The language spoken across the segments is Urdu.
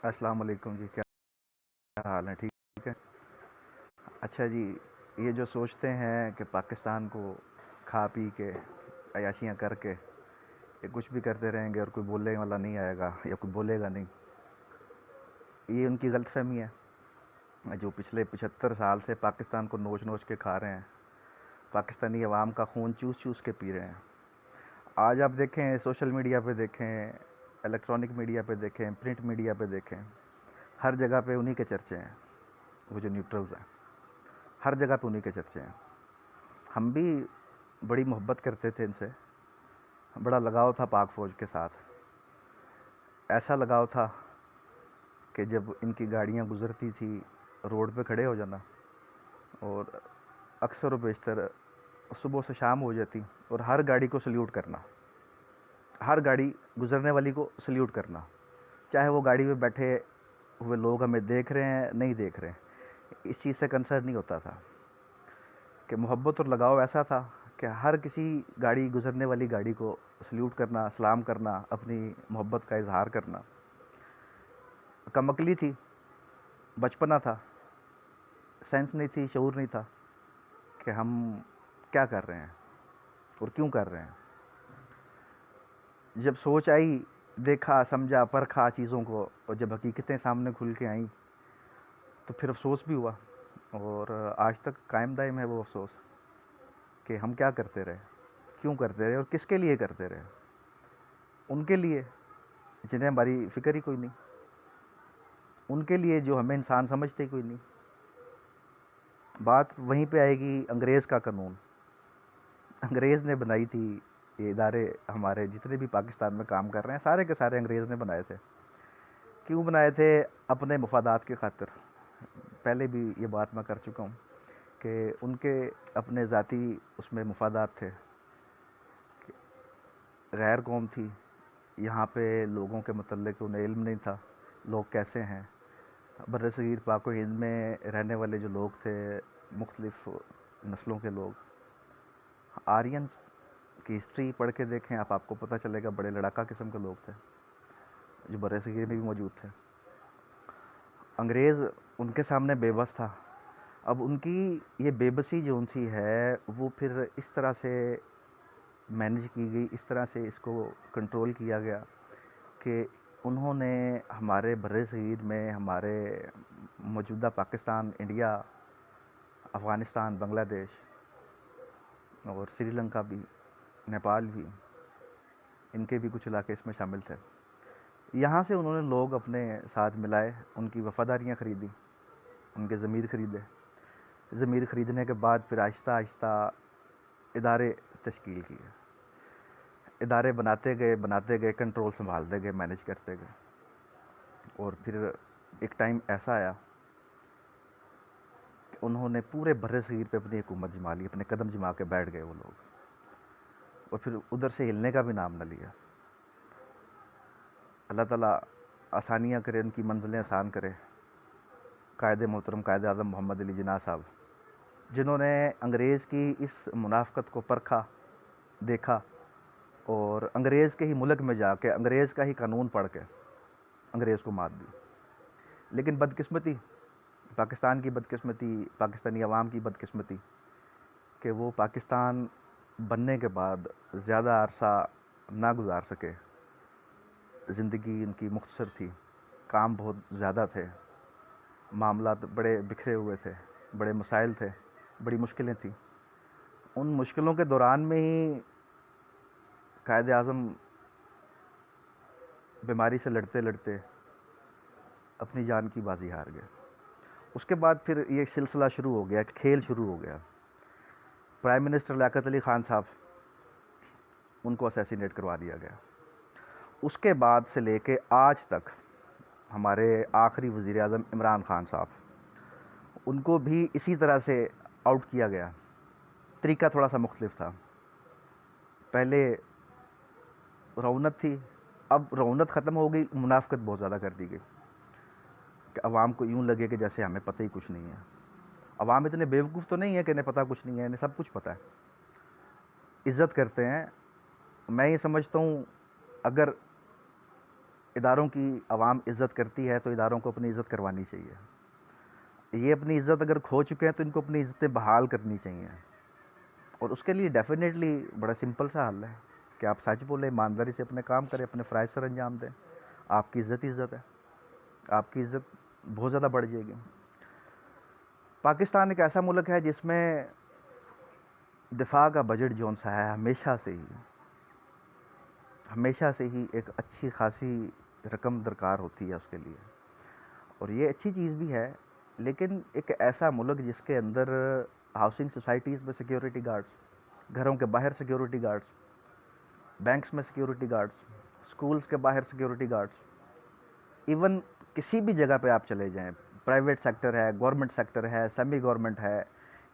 السلام علیکم جی، کیا حال ہے؟ ٹھیک ہے؟ اچھا جی، یہ جو سوچتے ہیں کہ پاکستان کو کھا پی کے عیاشیاں کر کے یہ کچھ بھی کرتے رہیں گے اور کوئی بولنے والا نہیں آئے گا یا کوئی بولے گا نہیں، یہ ان کی غلط فہمی ہے جو پچھلے 75 سال سے پاکستان کو نوچ نوچ کے کھا رہے ہیں، پاکستانی عوام کا خون چوس چوس کے پی رہے ہیں۔ آج آپ دیکھیں، سوشل میڈیا پہ دیکھیں، الیکٹرانک میڈیا پہ دیکھیں، پرنٹ میڈیا پہ دیکھیں، ہر جگہ پہ انہی کے چرچے ہیں، وہ جو نیوٹرلز ہیں، ہر جگہ پہ انہی کے چرچے ہیں۔ ہم بھی بڑی محبت کرتے تھے ان سے، بڑا لگاؤ تھا پاک فوج کے ساتھ، ایسا لگاؤ تھا کہ جب ان کی گاڑیاں گزرتی تھی روڈ پہ کھڑے ہو جانا، اور اکثر و بیشتر صبح سے شام ہو جاتی اور ہر گاڑی کو سلیوٹ کرنا، ہر گاڑی گزرنے والی کو سلیوٹ کرنا، چاہے وہ گاڑی میں بیٹھے ہوئے لوگ ہمیں دیکھ رہے ہیں نہیں دیکھ رہے ہیں، اس چیز سے کنسرن نہیں ہوتا تھا کہ محبت اور لگاؤ ایسا تھا کہ ہر کسی گاڑی گزرنے والی گاڑی کو سلیوٹ کرنا، سلام کرنا، اپنی محبت کا اظہار کرنا۔ کم عقلی تھی، بچپنا تھا، سینس نہیں تھی، شعور نہیں تھا کہ ہم کیا کر رہے ہیں اور کیوں کر رہے ہیں۔ جب سوچ آئی، دیکھا، سمجھا، پرکھا چیزوں کو، اور جب حقیقتیں سامنے کھل کے آئیں تو پھر افسوس بھی ہوا، اور آج تک قائم دائم ہے وہ افسوس کہ ہم کیا کرتے رہے، کیوں کرتے رہے اور کس کے لیے کرتے رہے۔ ان کے لیے جنہیں ہماری فکر ہی کوئی نہیں، ان کے لیے جو ہمیں انسان سمجھتے ہی کوئی نہیں۔ بات وہیں پہ آئے گی، انگریز کا قانون، انگریز نے بنائی تھی یہ ادارے، ہمارے جتنے بھی پاکستان میں کام کر رہے ہیں سارے کے سارے انگریز نے بنائے تھے۔ کیوں بنائے تھے؟ اپنے مفادات کی خاطر۔ پہلے بھی یہ بات میں کر چکا ہوں کہ ان کے اپنے ذاتی اس میں مفادات تھے، غیر قوم تھی، یہاں پہ لوگوں کے متعلق انہیں علم نہیں تھا، لوگ کیسے ہیں۔ بر صغیر پاک و ہند میں رہنے والے جو لوگ تھے، مختلف نسلوں کے لوگ، آرینس کی ہسٹری پڑھ کے دیکھیں آپ کو پتہ چلے گا بڑے لڑاکا قسم کے لوگ تھے جو بر صغیر میں بھی موجود تھے۔ انگریز ان کے سامنے بے بس تھا۔ اب ان کی یہ بے بسی جو ان سی ہے وہ پھر اس طرح سے مینج کی گئی، اس طرح سے اس کو کنٹرول کیا گیا کہ انہوں نے ہمارے بر صغیر میں، ہمارے موجودہ پاکستان، انڈیا، افغانستان، بنگلہ دیش اور سری لنکا بھی، نیپال بھی، ان کے بھی کچھ علاقے اس میں شامل تھے، یہاں سے انہوں نے لوگ اپنے ساتھ ملائے، ان کی وفاداریاں خریدی، ان کے ضمیر خریدے، ضمیر خریدنے کے بعد پھر آہستہ آہستہ ادارے تشکیل کیے، ادارے بناتے گئے، کنٹرول سنبھالتے گئے، مینج کرتے گئے، اور پھر ایک ٹائم ایسا آیا کہ انہوں نے پورے بر صغیر پہ اپنی حکومت جما لی، اپنے قدم جما کے بیٹھ گئے وہ لوگ، اور پھر ادھر سے ہلنے کا بھی نام نہ لیا۔ اللہ تعالیٰ آسانیاں کرے، ان کی منزلیں آسان کرے۔ قائد محترم قائد اعظم محمد علی جناح صاحب، جنہوں نے انگریز کی اس منافقت کو پرکھا، دیکھا، اور انگریز کے ہی ملک میں جا کے انگریز کا ہی قانون پڑھ کے انگریز کو مات دی۔ لیکن بدقسمتی، پاکستان کی بدقسمتی، پاکستانی عوام کی بدقسمتی کہ وہ پاکستان بننے کے بعد زیادہ عرصہ نہ گزار سکے، زندگی ان کی مختصر تھی، کام بہت زیادہ تھے، معاملات بڑے بکھرے ہوئے تھے، بڑے مسائل تھے، بڑی مشکلیں تھیں۔ ان مشکلوں کے دوران میں ہی قائد اعظم بیماری سے لڑتے لڑتے اپنی جان کی بازی ہار گئے۔ اس کے بعد پھر یہ سلسلہ شروع ہو گیا، ایک کھیل شروع ہو گیا۔ پرائم منسٹر لیاقت علی خان صاحب، ان کو اسیسینیٹ کروا دیا گیا۔ اس کے بعد سے لے کے آج تک ہمارے آخری وزیر اعظم عمران خان صاحب، ان کو بھی اسی طرح سے آؤٹ کیا گیا۔ طریقہ تھوڑا سا مختلف تھا، پہلے رونت تھی، اب رونت ختم ہو گئی، منافقت بہت زیادہ کر دی گئی کہ عوام کو یوں لگے کہ جیسے ہمیں پتہ ہی کچھ نہیں ہے۔ عوام اتنے بیوقوف تو نہیں ہے کہ انہیں پتہ کچھ نہیں ہے، انہیں سب کچھ پتہ ہے، عزت کرتے ہیں۔ میں یہ سمجھتا ہوں اگر اداروں کی عوام عزت کرتی ہے تو اداروں کو اپنی عزت کروانی چاہیے. یہ اپنی عزت اگر کھو چکے ہیں تو ان کو اپنی عزتیں بحال کرنی چاہیے. اور اس کے لیے ڈیفینیٹلی بڑا سمپل سا حل ہے کہ آپ سچ بولیں، ایمانداری سے اپنے کام کریں، اپنے فرائض سر انجام دیں. آپ کی عزت ہے، آپ کی عزت بہت زیادہ بڑھ جائے گی. پاکستان ایک ایسا ملک ہے جس میں دفاع کا بجٹ جون سا ہے ہمیشہ سے ہی ایک اچھی خاصی رقم درکار ہوتی ہے اس کے لیے. اور یہ اچھی چیز بھی ہے، لیکن ایک ایسا ملک جس کے اندر ہاؤسنگ سوسائٹیز میں سیکیورٹی گارڈز، گھروں کے باہر سیکیورٹی گارڈز، بینکس میں سیکیورٹی گارڈز، اسکولز کے باہر سیکیورٹی گارڈز، ایون کسی بھی جگہ پہ آپ چلے جائیں، پرائیویٹ سیکٹر ہے، گورنمنٹ سیکٹر ہے، سیمی گورنمنٹ ہے،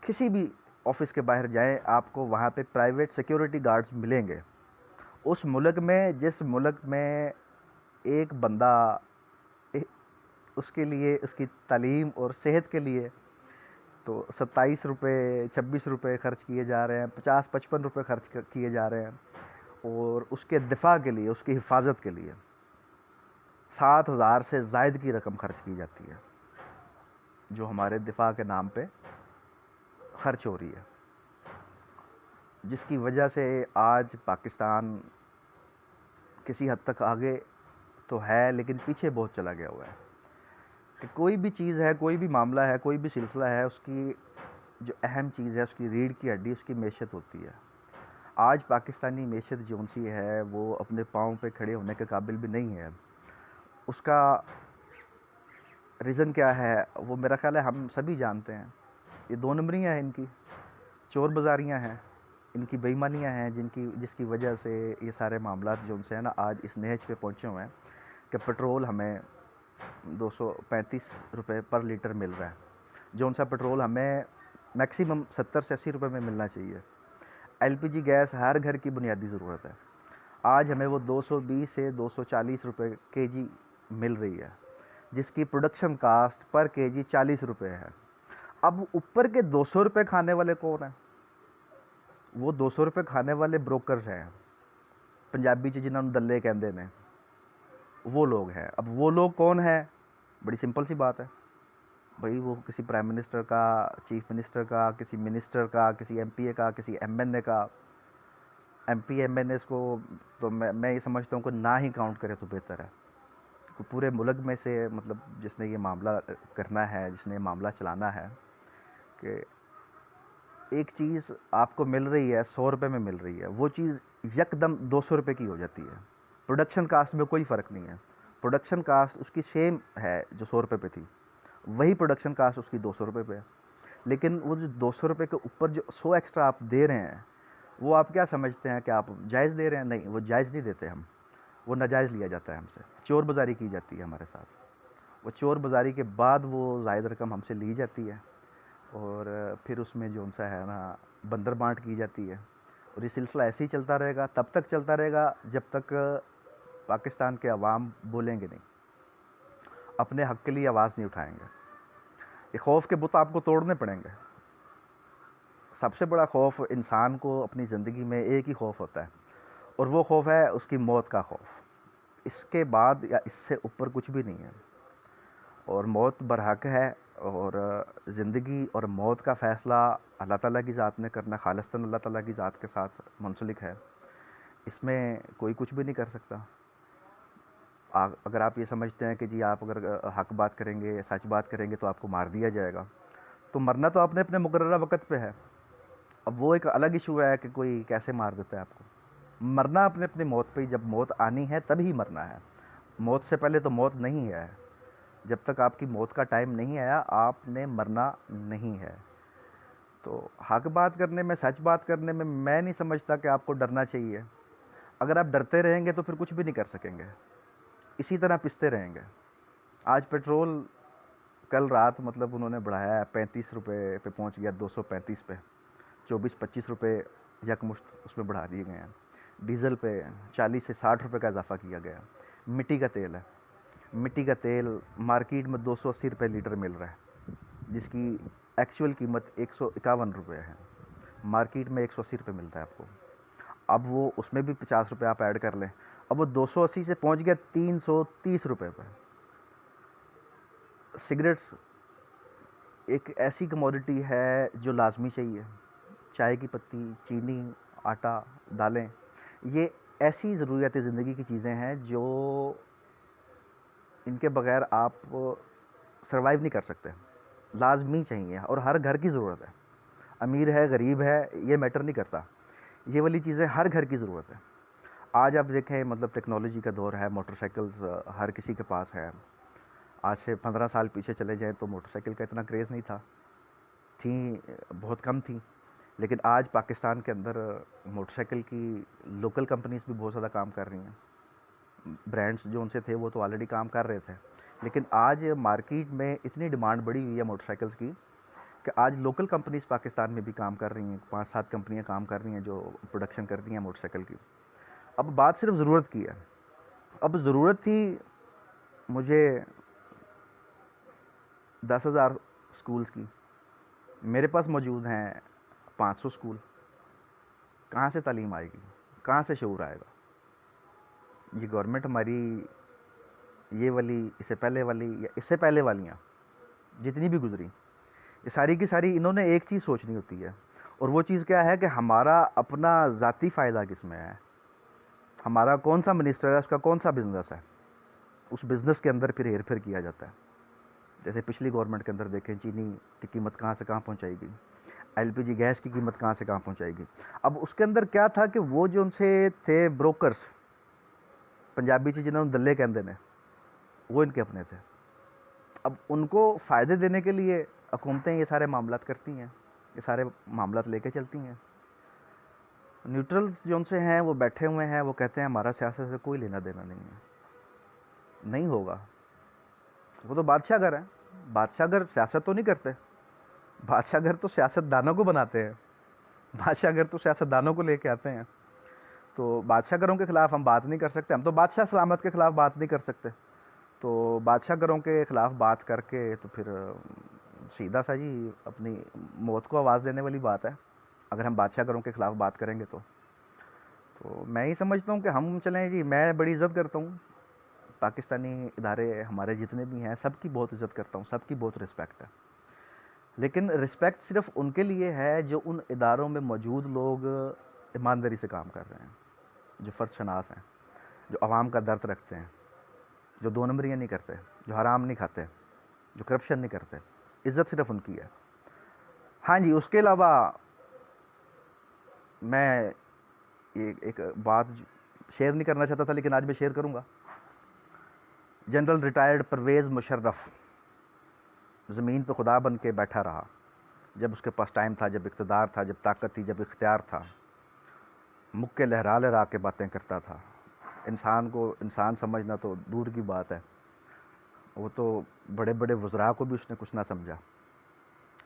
کسی بھی آفس کے باہر جائیں آپ کو وہاں پہ پرائیویٹ سیکیورٹی گارڈز ملیں گے. اس ملک میں، جس ملک میں ایک بندہ اس کے لیے، اس کی تعلیم اور صحت کے لیے تو 27 روپے 26 روپے خرچ کیے جا رہے ہیں، 50 55 روپے خرچ کیے جا رہے ہیں، اور اس کے دفاع کے لیے، اس کی حفاظت کے لیے 7,000 سے زائد کی رقم خرچ کی جاتی ہے، جو ہمارے دفاع کے نام پہ خرچ ہو رہی ہے، جس کی وجہ سے آج پاکستان کسی حد تک آگے تو ہے لیکن پیچھے بہت چلا گیا ہوا ہے. کہ کوئی بھی چیز ہے، کوئی بھی معاملہ ہے، کوئی بھی سلسلہ ہے، اس کی جو اہم چیز ہے، اس کی ریڑھ کی ہڈی اس کی معیشت ہوتی ہے. آج پاکستانی معیشت جو سی ہے وہ اپنے پاؤں پہ کھڑے ہونے کے قابل بھی نہیں ہے. اس کا ریزن کیا ہے وہ میرا خیال ہے ہم سبھی جانتے ہیں. یہ 2 نمبریاں ہیں، ان کی چور بازاریاں ہیں، ان کی بے ایمانیاں ہیں، جس کی وجہ سے یہ سارے معاملات جو ان سے ہیں نا آج اس نہج پہ پہنچے ہوئے ہیں کہ پٹرول ہمیں 235 روپے پر لیٹر مل رہا ہے، جو ان سا پٹرول ہمیں میکسیمم 70 سے 80 روپے میں ملنا چاہیے. ایل پی جی گیس ہر گھر کی بنیادی ضرورت ہے، آج ہمیں وہ 220 سے 240 روپے کے جی مل رہی ہے، جس کی پروڈکشن کاسٹ پر کے جی 40 روپے ہے. اب اوپر کے 200 روپے کھانے والے کون ہیں؟ وہ 200 روپے کھانے والے بروکرز ہیں، پنجابی جنہوں نے دلے کہندے نے، وہ لوگ ہیں. اب وہ لوگ کون ہیں؟ بڑی سمپل سی بات ہے بھائی، وہ کسی پرائم منسٹر کا، چیف منسٹر کا، کسی منسٹر کا، کسی ایم پی اے کا، کسی ایم این اے کا. M P M N S کو تو میں یہ سمجھتا ہوں کہ نہ ہی کاؤنٹ کرے تو بہتر ہے. پورے ملک میں سے مطلب جس نے یہ معاملہ کرنا ہے، جس نے یہ معاملہ چلانا ہے، کہ ایک چیز آپ کو مل رہی ہے 100 روپے میں مل رہی ہے، وہ چیز یکدم 200 روپے کی ہو جاتی ہے. پروڈکشن کاسٹ میں کوئی فرق نہیں ہے، پروڈکشن کاسٹ اس کی سیم ہے جو 100 روپے پہ تھی، وہی پروڈکشن کاسٹ اس کی 200 روپے پہ ہے. لیکن وہ جو 200 روپے کے اوپر جو 100 ایکسٹرا آپ دے رہے ہیں، وہ آپ کیا سمجھتے ہیں کہ آپ جائز دے رہے ہیں؟ نہیں، وہ جائز نہیں دیتے ہم، وہ ناجائز لیا جاتا ہے ہم سے، چور بازاری کی جاتی ہے ہمارے ساتھ. وہ چور بازاری کے بعد وہ زائد رقم ہم سے لی جاتی ہے، اور پھر اس میں جو ان سا ہے نا بندر بانٹ کی جاتی ہے. اور یہ سلسلہ ایسے ہی چلتا رہے گا، تب تک چلتا رہے گا جب تک پاکستان کے عوام بولیں گے نہیں، اپنے حق کے لیے آواز نہیں اٹھائیں گے. یہ خوف کے بت آپ کو توڑنے پڑیں گے. سب سے بڑا خوف انسان کو اپنی زندگی میں ایک ہی خوف ہوتا ہے، اور وہ خوف ہے اس کی موت کا خوف. اس کے بعد یا اس سے اوپر کچھ بھی نہیں ہے. اور موت برحق ہے، اور زندگی اور موت کا فیصلہ اللہ تعالیٰ کی ذات نے کرنا، خالصتاً اللہ تعالیٰ کی ذات کے ساتھ منسلک ہے. اس میں کوئی کچھ بھی نہیں کر سکتا. اگر آپ یہ سمجھتے ہیں کہ جی آپ اگر حق بات کریں گے، سچ بات کریں گے تو آپ کو مار دیا جائے گا، تو مرنا تو آپ نے اپنے مقررہ وقت پہ ہے. اب وہ ایک الگ ایشو ہے کہ کوئی کیسے مار دیتا ہے آپ کو. مرنا اپنے اپنی موت پہ، جب موت آنی ہے تبھی مرنا ہے. موت سے پہلے تو موت نہیں ہے. جب تک آپ کی موت کا ٹائم نہیں آیا آپ نے مرنا نہیں ہے. تو حق بات کرنے میں، سچ بات کرنے میں نہیں سمجھتا کہ آپ کو ڈرنا چاہیے. اگر آپ ڈرتے رہیں گے تو پھر کچھ بھی نہیں کر سکیں گے، اسی طرح پستے رہیں گے. آج پیٹرول کل رات مطلب انہوں نے بڑھایا ہے، 35 روپے پہ پہنچ گیا، 235 پہ، 24 25 روپے یکمشت اس میں بڑھا دیے گئے ہیں. ڈیزل پہ 40 سے 60 روپے کا اضافہ کیا گیا. مٹی کا تیل ہے، مٹی کا تیل مارکیٹ میں 280 روپے لیٹر مل رہا ہے، جس کی ایکچوئل قیمت 151 روپے ہے. مارکیٹ میں 180 روپے ملتا ہے آپ کو. اب وہ اس میں بھی 50 روپے آپ ایڈ کر لیں. اب وہ 280 سے پہنچ گیا 330 روپے پہ. سگریٹس ایک ایسی کموڈٹی ہے جو لازمی چاہیے. چائے کی پتی، چینی، آٹا، دالیں، یہ ایسی ضروریات زندگی کی چیزیں ہیں جو ان کے بغیر آپ سروائیو نہیں کر سکتے. لازمی چاہیے اور ہر گھر کی ضرورت ہے. امیر ہے غریب ہے یہ میٹر نہیں کرتا، یہ والی چیزیں ہر گھر کی ضرورت ہے. آج آپ دیکھیں مطلب ٹیکنالوجی کا دور ہے، موٹر سائیکلز ہر کسی کے پاس ہے. آج سے 15 سال پیچھے چلے جائیں تو موٹر سائیکل کا اتنا کریز نہیں تھا، تھیں بہت کم تھیں. لیکن آج پاکستان کے اندر موٹر سائیکل کی لوکل کمپنیز بھی بہت زیادہ کام کر رہی ہیں. برانڈس جو ان سے تھے وہ تو آلریڈی کام کر رہے تھے، لیکن آج مارکیٹ میں اتنی ڈیمانڈ بڑھی ہوئی ہے موٹر سائیکلز کی کہ آج لوکل کمپنیز پاکستان میں بھی کام کر رہی ہیں. 5-7 کمپنیاں کام کر رہی ہیں جو پروڈکشن کرتی ہیں موٹر سائیکل کی. اب بات صرف ضرورت کی ہے. اب ضرورت تھی مجھے 10,000 اسکولز کی، میرے پاس موجود ہیں 500 اسکول. کہاں سے تعلیم آئے گی؟ کہاں سے شعور آئے گا؟ یہ گورنمنٹ ہماری یہ والی، اس سے پہلے والی یا اس سے پہلے والیاں جتنی بھی گزری، یہ ساری کی ساری انہوں نے ایک چیز سوچنی ہوتی ہے، اور وہ چیز کیا ہے کہ ہمارا اپنا ذاتی فائدہ کس میں ہے. ہمارا کون سا منسٹر ہے، اس کا کون سا بزنس ہے، اس بزنس کے اندر پھر ہیر پھیر کیا جاتا ہے. جیسے پچھلی گورنمنٹ کے اندر دیکھیں چینی کی قیمت کہاں سے کہاں پہنچائی گئی، ایل پی جی گیس کی قیمت کہاں سے کہاں پہنچائی گئی. اب اس کے اندر کیا تھا کہ وہ جو ان سے تھے بروکرز، پنجابی سے جنہوں نے دلے کہندے نے، وہ ان کے اپنے تھے. اب ان کو فائدے دینے کے لیے حکومتیں یہ سارے معاملات کرتی ہیں، یہ سارے معاملات لے کے چلتی ہیں. نیوٹرلز جو ان سے ہیں وہ بیٹھے ہوئے ہیں، وہ کہتے ہیں ہمارا سیاست سے کوئی لینا دینا نہیں ہے. نہیں ہوگا. وہ تو بادشاہ گھر ہیں، بادشاہ گھر سیاست تو نہیں کرتے. بادشاہ گھر تو سیاست دانوں کو بناتے ہیں، بادشاہ گھر تو سیاست دانوں کو لے کے آتے ہیں. تو بادشاہ گھروں کے خلاف ہم بات نہیں کر سکتے، ہم تو بادشاہ سلامت کے خلاف بات نہیں کر سکتے. تو بادشاہ گھروں کے خلاف بات کر کے تو پھر سیدھا سا جی اپنی موت کو آواز دینے والی بات ہے. اگر ہم بادشاہ گھروں کے خلاف بات کریں گے تو میں ہی سمجھتا ہوں کہ ہم چلیں جی. میں بڑی عزت کرتا ہوں پاکستانی ادارے ہمارے جتنے بھی ہیں، سب کی بہت عزت کرتا ہوں، سب کی بہت رسپیکٹ ہے. لیکن رسپیکٹ صرف ان کے لیے ہے جو ان اداروں میں موجود لوگ ایمانداری سے کام کر رہے ہیں، جو فرض شناس ہیں، جو عوام کا درد رکھتے ہیں، جو دو نمبریاں نہیں کرتے، جو حرام نہیں کھاتے، جو کرپشن نہیں کرتے. عزت صرف ان کی ہے. ہاں جی، اس کے علاوہ میں ایک بات شیئر نہیں کرنا چاہتا تھا لیکن آج میں شیئر کروں گا. جنرل ریٹائرڈ پرویز مشرف زمین پہ خدا بن کے بیٹھا رہا جب اس کے پاس ٹائم تھا، جب اقتدار تھا، جب طاقت تھی، جب اختیار تھا. مکے لہرا لہرا کے باتیں کرتا تھا. انسان کو انسان سمجھنا تو دور کی بات ہے، وہ تو بڑے بڑے وزراء کو بھی اس نے کچھ نہ سمجھا.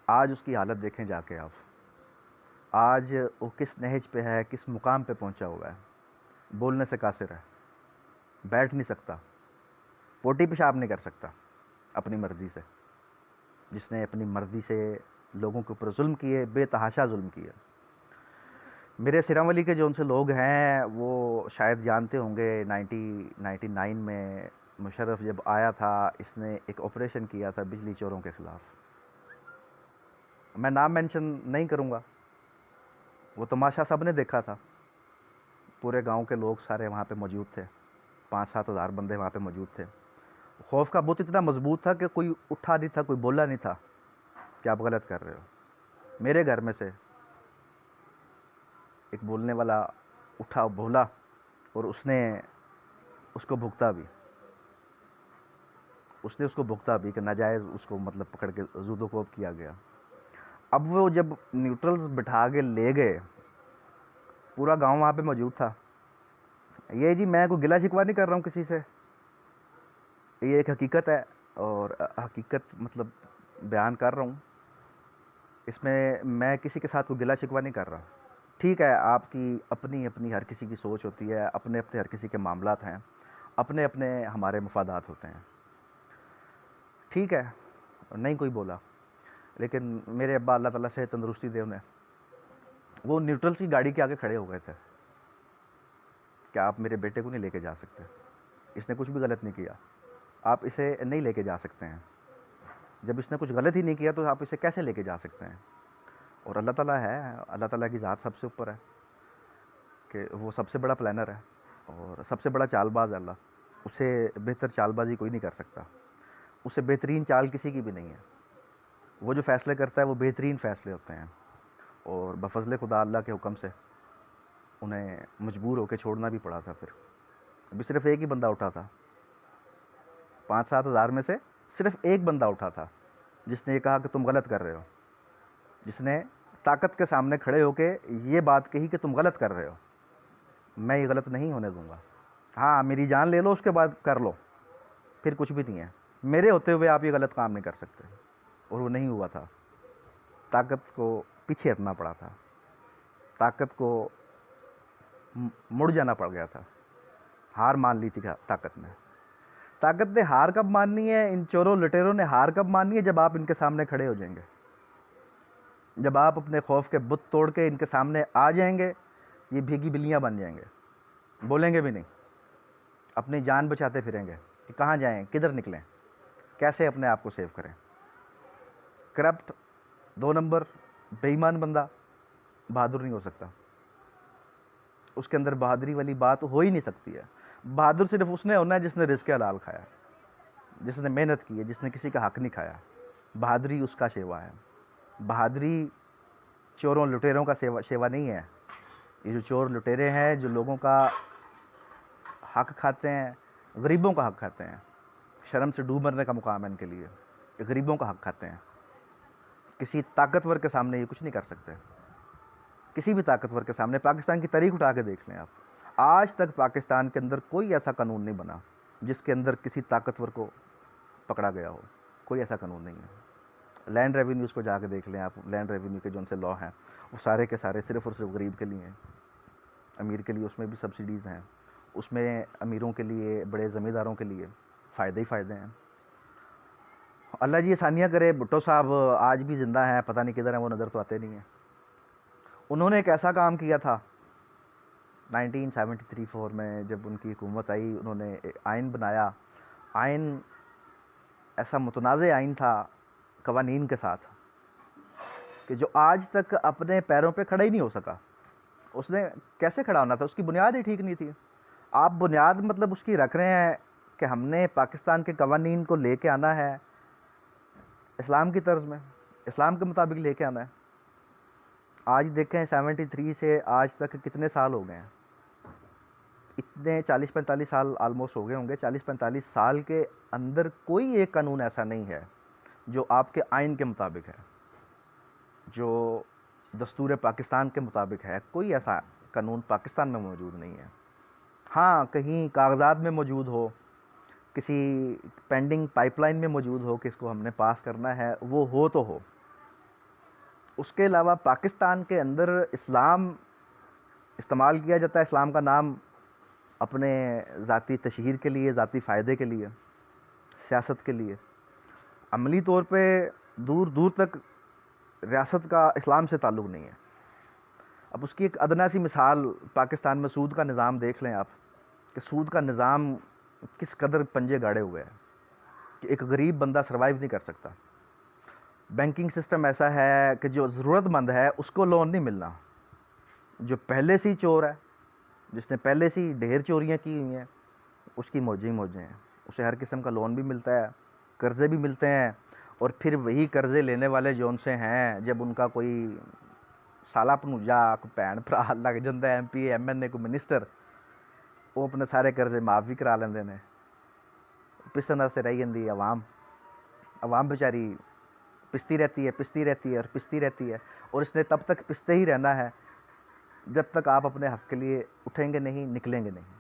آج اس کی حالت دیکھیں جا کے آپ. آج وہ کس نہج پہ ہے، کس مقام پہ پہنچا ہوا ہے. بولنے سے قاصر ہے، بیٹھ نہیں سکتا، پوٹی پیشاب نہیں کر سکتا اپنی مرضی سے. جس نے اپنی مرضی سے لوگوں کے اوپر ظلم کیے، بے تحاشا ظلم کیے. میرے سیراملی کے جو ان سے لوگ ہیں وہ شاید جانتے ہوں گے، 1999 میں مشرف جب آیا تھا، اس نے ایک آپریشن کیا تھا بجلی چوروں کے خلاف. میں نام مینشن نہیں کروں گا، وہ تماشا سب نے دیکھا تھا. پورے گاؤں کے لوگ سارے وہاں پہ موجود تھے، 5-7 ہزار بندے وہاں پہ موجود تھے. خوف کا بت اتنا مضبوط تھا کہ کوئی اٹھا نہیں تھا، کوئی بولا نہیں تھا کہ آپ غلط کر رہے ہو. میرے گھر میں سے ایک بولنے والا اٹھا، بولا، اور اس نے اس کو بھگتا بھی، اس نے اس کو بھگتا بھی کہ ناجائز اس کو مطلب پکڑ کے زود و کوب کیا گیا. اب وہ جب نیوٹرلز بٹھا کے لے گئے، پورا گاؤں وہاں پہ موجود تھا. یہ جی میں کوئی گلا شکوا نہیں کر رہا ہوں کسی سے، یہ ایک حقیقت ہے اور حقیقت مطلب بیان کر رہا ہوں. اس میں میں کسی کے ساتھ کوئی گلا شکوا نہیں کر رہا. ٹھیک ہے، آپ کی اپنی اپنی ہر کسی کی سوچ ہوتی ہے، اپنے اپنے ہر کسی کے معاملات ہیں، اپنے اپنے ہمارے مفادات ہوتے ہیں. ٹھیک ہے، نہیں کوئی بولا. لیکن میرے ابا اللہ تعالیٰ سے تندرستی دے انہیں، وہ نیوٹرلز کی گاڑی کے آگے کھڑے ہو گئے تھے کہ آپ میرے بیٹے کو نہیں لے کے جا سکتے، اس نے کچھ بھی غلط نہیں کیا، آپ اسے نہیں لے کے جا سکتے ہیں۔ جب اس نے کچھ غلط ہی نہیں کیا تو آپ اسے کیسے لے کے جا سکتے ہیں؟ اور اللہ تعالیٰ ہے، اللہ تعالیٰ کی ذات سب سے اوپر ہے کہ وہ سب سے بڑا پلانر ہے اور سب سے بڑا چال باز ہے اللہ، اسے بہتر چال بازی کوئی نہیں کر سکتا، اسے بہترین چال کسی کی بھی نہیں ہے، وہ جو فیصلے کرتا ہے وہ بہترین فیصلے ہوتے ہیں، اور بفضل خدا اللہ کے حکم سے انہیں مجبور ہو کے چھوڑنا بھی پڑا تھا۔ پھر ابھی صرف ایک ہی بندہ اٹھا تھا، 5-7 ہزار میں سے صرف ایک بندہ اٹھا تھا جس نے یہ کہا کہ تم غلط کر رہے ہو، جس نے طاقت کے سامنے کھڑے ہو کے یہ بات کہی کہ تم غلط کر رہے ہو، میں یہ غلط نہیں ہونے دوں گا، ہاں میری جان لے لو اس کے بعد کر لو، پھر کچھ بھی نہیں ہے، میرے ہوتے ہوئے آپ یہ غلط کام نہیں کر سکتے۔ اور وہ نہیں ہوا تھا، طاقت کو پیچھے ہٹنا پڑا تھا، طاقت کو مڑ جانا پڑ گیا تھا، ہار مان لی تھی طاقت نے۔ طاقت نے ہار کب ماننی ہے، ان چوروں لٹیروں نے ہار کب ماننی ہے؟ جب آپ ان کے سامنے کھڑے ہو جائیں گے، جب آپ اپنے خوف کے بت توڑ کے ان کے سامنے آ جائیں گے، یہ بھیگی بلیاں بن جائیں گے، بولیں گے بھی نہیں، اپنی جان بچاتے پھریں گے کہ کہاں جائیں، کدھر نکلیں، کیسے اپنے آپ کو سیو کریں۔ کرپٹ 2 نمبر بے ایمان بندہ بہادر نہیں ہو سکتا، اس کے اندر بہادری والی بات ہو ہی نہیں سکتی ہے۔ بہادر صرف اس نے ہونا ہے جس نے رزق حلال کھایا، جس نے محنت کی ہے، جس نے کسی کا حق نہیں کھایا، بہادری اس کا شیوا ہے۔ بہادری چوروں لٹیروں کا شیوا نہیں ہے، یہ جو چور لٹیرے ہیں جو لوگوں کا حق کھاتے ہیں، غریبوں کا حق کھاتے ہیں، شرم سے ڈوب مرنے کا مقام ہے ان کے لیے، یہ غریبوں کا حق کھاتے ہیں، کسی طاقتور کے سامنے یہ کچھ نہیں کر سکتے، کسی بھی طاقتور کے سامنے۔ پاکستان کی تاریخ اٹھا کے دیکھ لیں آپ، آج تک پاکستان کے اندر کوئی ایسا قانون نہیں بنا جس کے اندر کسی طاقتور کو پکڑا گیا ہو، کوئی ایسا قانون نہیں ہے۔ لینڈ ریونیوز کو جا کے دیکھ لیں آپ، لینڈ ریونیو کے جو ان سے لا ہیں وہ سارے کے سارے صرف اور صرف غریب کے لیے ہیں، امیر کے لیے اس میں بھی سبسڈیز ہیں، اس میں امیروں کے لیے، بڑے زمینداروں کے لیے فائدے ہی فائدے ہیں۔ اللہ جی آسانیاں کرے، بھٹو صاحب آج بھی زندہ ہیں، پتہ نہیں کدھر ہیں، وہ نظر تو آتے نہیں ہیں۔ انہوں نے ایک ایسا کام کیا تھا 1973-4 میں جب ان کی حکومت آئی، انہوں نے آئین بنایا، آئین ایسا متنازع آئین تھا قوانین کے ساتھ کہ جو آج تک اپنے پیروں پہ کھڑا ہی نہیں ہو سکا۔ اس نے کیسے کھڑا ہونا تھا؟ اس کی بنیاد ہی ٹھیک نہیں تھی۔ آپ بنیاد مطلب اس کی رکھ رہے ہیں کہ ہم نے پاکستان کے قوانین کو لے کے آنا ہے اسلام کی طرز میں، اسلام کے مطابق لے کے آنا ہے۔ آج دیکھیں 73 سے آج تک کتنے سال ہو گئے ہیں، اتنے 40-45 سال آلموسٹ ہو گئے ہوں گے۔ 40-45 سال کے اندر کوئی ایک قانون ایسا نہیں ہے جو آپ کے آئین کے مطابق ہے، جو دستور پاکستان کے مطابق ہے، کوئی ایسا قانون پاکستان میں موجود نہیں ہے۔ ہاں کہیں کاغذات میں موجود ہو، کسی پینڈنگ پائپ لائن میں موجود ہو کہ اس کو ہم نے پاس کرنا ہے، وہ ہو تو ہو۔ اس کے علاوہ پاکستان کے اندر اسلام استعمال کیا جاتا ہے، اسلام کا نام اپنے ذاتی تشہیر کے لیے، ذاتی فائدے کے لیے، سیاست کے لیے۔ عملی طور پہ دور دور تک ریاست کا اسلام سے تعلق نہیں ہے۔ اب اس کی ایک ادنا سی مثال پاکستان میں سود کا نظام دیکھ لیں آپ، کہ سود کا نظام کس قدر پنجے گاڑے ہوئے ہیں کہ ایک غریب بندہ سروائیو نہیں کر سکتا۔ بینکنگ سسٹم ایسا ہے کہ جو ضرورت مند ہے اس کو لون نہیں ملنا، جو پہلے سے ہی چور ہے، جس نے پہلے سے ہی ڈھیر چوریاں کی ہوئی ہیں، اس کی موجیں ہی موجیں ہیں، اسے ہر قسم کا لون بھی ملتا ہے، قرضے بھی ملتے ہیں، اور پھر وہی قرضے لینے والے جو ان سے ہیں، جب ان کا کوئی سالہ پنوجا، کوئی بھین بھرا لگ جاتا ہے، ایم پی ایم این اے کوئی منسٹر، وہ اپنے سارے قرضے معاف بھی کرا لیندے نے، پسن سے رہ جاندی عوام، عوام بیچاری پستی رہتی ہے، پستی رہتی ہے اور پستی رہتی ہے، اور اس نے تب تک پستے ہی رہنا ہے جب تک آپ اپنے حق کے لیے اٹھیں گے نہیں، نکلیں گے نہیں۔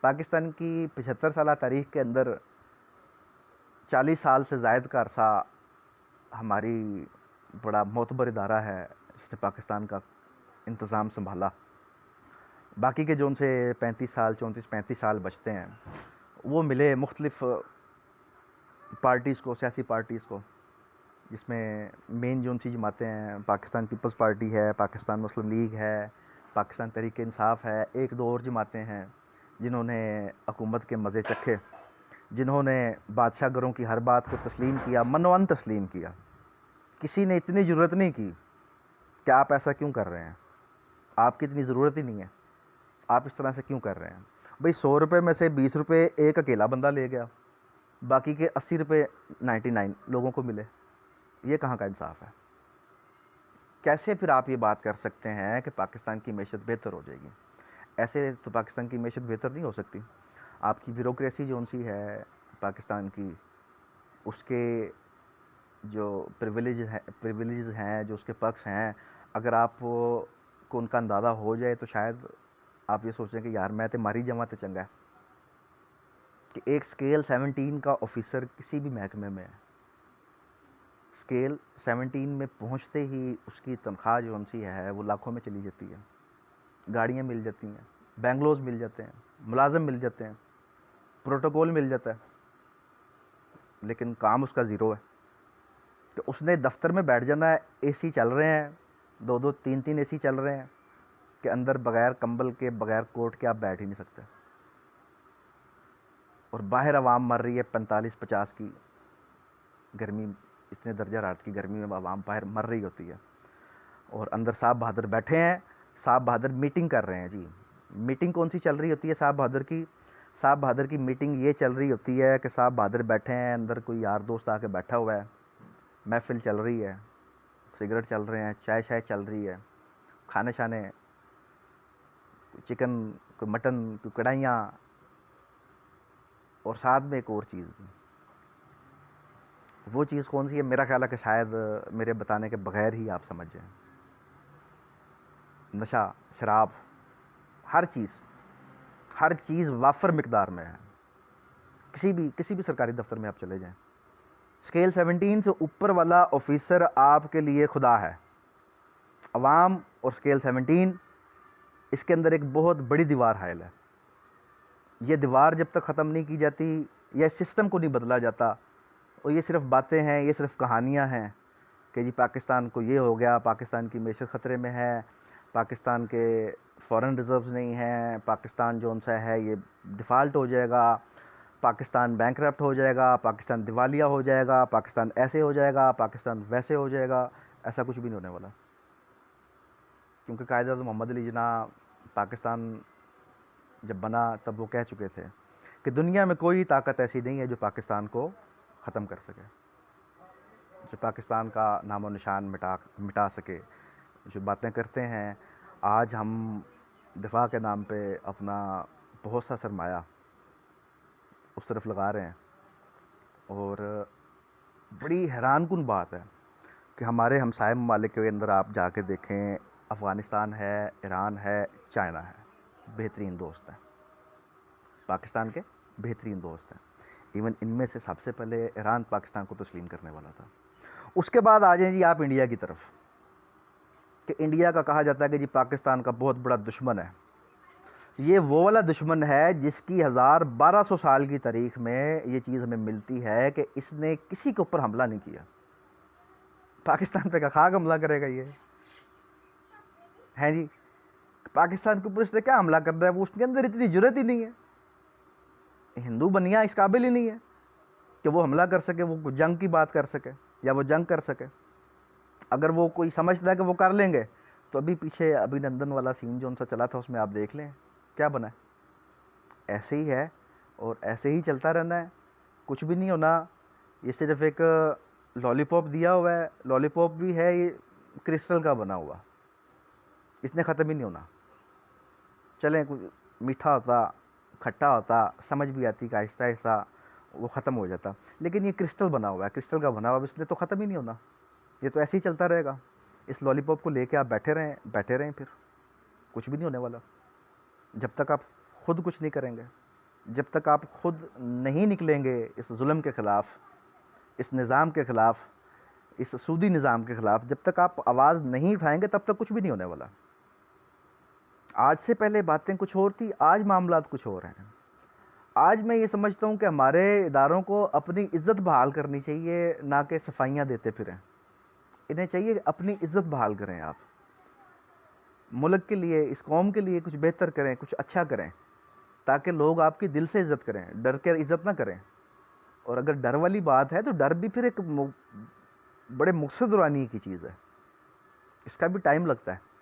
پاکستان کی 75 سالہ تاریخ کے اندر 40 سال سے زائد کا عرصہ ہماری بڑا معتبر ادارہ ہے جس نے پاکستان کا انتظام سنبھالا۔ باقی کے جو ان سے 35 سال 34-35 سال بچتے ہیں وہ ملے مختلف پارٹیز کو، سیاسی پارٹیز کو، جس میں مین جو ان سی جماعتیں ہیں، پاکستان پیپلز پارٹی ہے، پاکستان مسلم لیگ ہے، پاکستان تحریک انصاف ہے، ایک دو اور جماعتیں ہیں جنہوں نے حکومت کے مزے چکھے، جنہوں نے بادشاہ گروں کی ہر بات کو تسلیم کیا، منوان تسلیم کیا. کسی نے اتنی ضرورت نہیں کی کہ آپ ایسا کیوں کر رہے ہیں، آپ کی اتنی ضرورت ہی نہیں ہے، آپ اس طرح سے کیوں کر رہے ہیں. بھئی 100 روپے میں سے 20 روپے ایک اکیلا بندہ لے گیا، باقی کے 80 روپے 99 لوگوں کو ملے. یہ کہاں کا انصاف ہے؟ کیسے پھر آپ یہ بات کر سکتے ہیں کہ پاکستان کی معیشت بہتر ہو جائے گی؟ ایسے تو پاکستان کی معیشت بہتر نہیں ہو سکتی. آپ کی بیوروکریسی جو سی ہے پاکستان کی، اس کے جو پریویلیجز ہیں، جو اس کے پرکس ہیں، اگر آپ کو ان کا اندازہ ہو جائے تو شاید آپ یہ سوچیں کہ یار میں تے ماری جمع تے چنگا ہے. کہ ایک سکیل 17 کا آفیسر کسی بھی محکمے میں ہے، سکیل 17 میں پہنچتے ہی اس کی تنخواہ جو سی ہے وہ لاکھوں میں چلی جاتی ہے. گاڑیاں مل جاتی ہیں، بینگلوز مل جاتے ہیں، ملازم مل جاتے ہیں، پروٹوکول مل جاتا ہے، لیکن کام اس کا زیرو ہے. تو اس نے دفتر میں بیٹھ جانا ہے، اے سی چل رہے ہیں، 2 3 اے سی چل رہے ہیں، کہ اندر بغیر کمبل کے بغیر کوٹ کے آپ بیٹھ ہی نہیں سکتے. اور باہر عوام مر رہی ہے 45-50 کی گرمی، اتنے درجہ حرارت کی گرمی میں عوام باہر مر رہی ہوتی ہے، اور اندر صاحب بہادر بیٹھے ہیں. صاحب بہادر میٹنگ کر رہے ہیں. جی میٹنگ کون سی چل رہی ہوتی ہے صاحب بہادر کی؟ صاحب بہادر کی میٹنگ یہ چل رہی ہوتی ہے کہ صاحب بہادر بیٹھے ہیں، اندر کوئی یار دوست آ کے بیٹھا ہوا ہے، محفل چل رہی ہے، سگریٹ چل رہے ہیں، چائے شائے چل رہی ہے، کھانے شانے، کوئی چکن، کوئی مٹن، کوئی کڑھائیاں، اور ساتھ میں ایک اور چیز بھی. وہ چیز کون سی ہے؟ میرا خیال ہے کہ شاید میرے بتانے کے بغیر ہی آپ سمجھ جائیں. نشہ، شراب، ہر چیز وافر مقدار میں ہے. کسی بھی سرکاری دفتر میں آپ چلے جائیں، اسکیل 17 سے اوپر والا آفیسر آپ کے لیے خدا ہے. عوام اور اسکیل 17، اس کے اندر ایک بہت بڑی دیوار حائل ہے. یہ دیوار جب تک ختم نہیں کی جاتی، یا اس سسٹم کو نہیں بدلا جاتا، اور یہ صرف باتیں ہیں، یہ صرف کہانیاں ہیں کہ جی پاکستان کو یہ ہو گیا، پاکستان کی معیشت خطرے میں ہے، پاکستان کے فورن ریزروز نہیں ہیں، پاکستان جو سا ہے یہ ڈیفالٹ ہو جائے گا، پاکستان بینکرپٹ ہو جائے گا، پاکستان دیوالیہ ہو جائے گا، پاکستان ایسے ہو جائے گا، پاکستان ویسے ہو جائے گا. ایسا کچھ بھی نہیں ہونے والا. کیونکہ قائد اعظم محمد علی جناح پاکستان جب بنا تب وہ کہہ چکے تھے کہ دنیا میں کوئی طاقت ایسی نہیں ہے جو پاکستان کو ختم کر سکے، جو پاکستان کا نام و نشان مٹا سکے. جو باتیں کرتے ہیں آج ہم دفاع کے نام پہ اپنا بہت سا سرمایہ اس طرف لگا رہے ہیں، اور بڑی حیران کن بات ہے کہ ہمارے ہمسائے ممالک کے اندر آپ جا کے دیکھیں، افغانستان ہے، ایران ہے، چائنا ہے، بہترین دوست ہیں پاکستان کے، بہترین دوست ہیں. ایون ان میں سے سب سے پہلے ایران پاکستان کو تسلیم کرنے والا تھا. اس کے بعد آ جائیں جی آپ انڈیا کی طرف، کہ انڈیا کا کہا جاتا ہے کہ جی پاکستان کا بہت بڑا دشمن ہے. یہ وہ والا دشمن ہے جس کی 1200 سال کی تاریخ میں یہ چیز ہمیں ملتی ہے کہ اس نے کسی کے اوپر حملہ نہیں کیا. پاکستان پہ کا خاک حملہ کرے گا یہ ہے جی؟ پاکستان کے اوپر اس نے کیا حملہ کر رہا ہے؟ وہ اس کے اندر اتنی جرت ہی نہیں ہے. ہندو بنیا اس قابل ہی نہیں ہے کہ وہ حملہ کر سکے، وہ جنگ کی بات کر سکے یا وہ جنگ کر سکے. اگر وہ کوئی سمجھتا ہے کہ وہ کر لیں گے تو ابھی پیچھے ابھی نندن والا سین جو ان سا چلا تھا اس میں آپ دیکھ لیں کیا بنا ہے. ایسے ہی ہے اور ایسے ہی چلتا رہنا ہے، کچھ بھی نہیں ہونا. یہ صرف ایک لالی پاپ دیا ہوا ہے، لالی پاپ بھی ہے یہ کرسٹل کا بنا ہوا، اس نے ختم ہی نہیں ہونا. چلیں کچھ میٹھا ہوتا، کھٹا ہوتا، سمجھ بھی آتی کہ آہستہ آہستہ وہ ختم ہو جاتا، لیکن یہ کرسٹل بنا ہوا ہے، کرسٹل کا بنا ہوا ہے، اس نے تو ختم ہی نہیں ہونا. یہ تو ایسے ہی چلتا رہے گا. اس لالی پاپ کو لے کے آپ بیٹھے رہیں پھر کچھ بھی نہیں ہونے والا. جب تک آپ خود کچھ نہیں کریں گے، جب تک آپ خود نہیں نکلیں گے اس ظلم کے خلاف، اس نظام کے خلاف، اس سودی نظام کے خلاف، جب تک آپ آواز نہیں اٹھائیں گے تب تک کچھ بھی نہیں ہونے والا. آج سے پہلے باتیں کچھ اور تھی، آج معاملات کچھ اور ہیں. آج میں یہ سمجھتا ہوں کہ ہمارے اداروں کو اپنی عزت بحال کرنی چاہیے، نہ کہ صفائیاں دیتے پھریں. انہیں چاہیے کہ اپنی عزت بحال کریں. آپ ملک کے لیے، اس قوم کے لیے کچھ بہتر کریں، کچھ اچھا کریں، تاکہ لوگ آپ کی دل سے عزت کریں، ڈر کے عزت نہ کریں۔ اور اگر ڈر والی بات ہے تو ڈر بھی پھر ایک بڑے مقصد دورانی کی چیز ہے، اس کا بھی ٹائم لگتا ہے،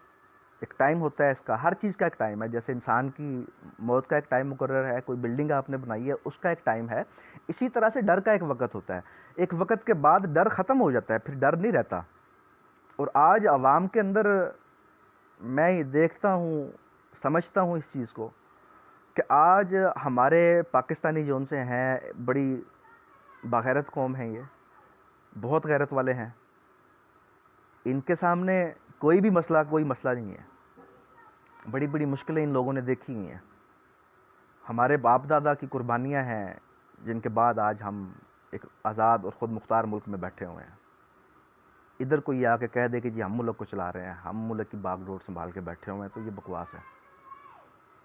ایک ٹائم ہوتا ہے اس کا، ہر چیز کا ایک ٹائم ہے۔ جیسے انسان کی موت کا ایک ٹائم مقرر ہے، کوئی بلڈنگ آپ نے بنائی ہے اس کا ایک ٹائم ہے، اسی طرح سے ڈر کا ایک وقت ہوتا ہے، ایک وقت کے بعد ڈر ختم ہو جاتا ہے، پھر ڈر نہیں رہتا۔ اور آج عوام کے اندر میں یہ دیکھتا ہوں، سمجھتا ہوں اس چیز کو، کہ آج ہمارے پاکستانی جو ان سے ہیں بڑی باغیرت قوم ہیں، یہ بہت غیرت والے ہیں، ان کے سامنے کوئی مسئلہ نہیں ہے، بڑی بڑی مشکلیں ان لوگوں نے دیکھی ہوئی ہیں، ہمارے باپ دادا کی قربانیاں ہیں جن کے بعد آج ہم ایک آزاد اور خود مختار ملک میں بیٹھے ہوئے ہیں۔ ادھر کوئی آ کے کہہ دے کہ جی ہم ملک کو چلا رہے ہیں، ہم ملک کی باغ ڈور سنبھال کے بیٹھے ہوئے ہیں، تو یہ بکواس ہے۔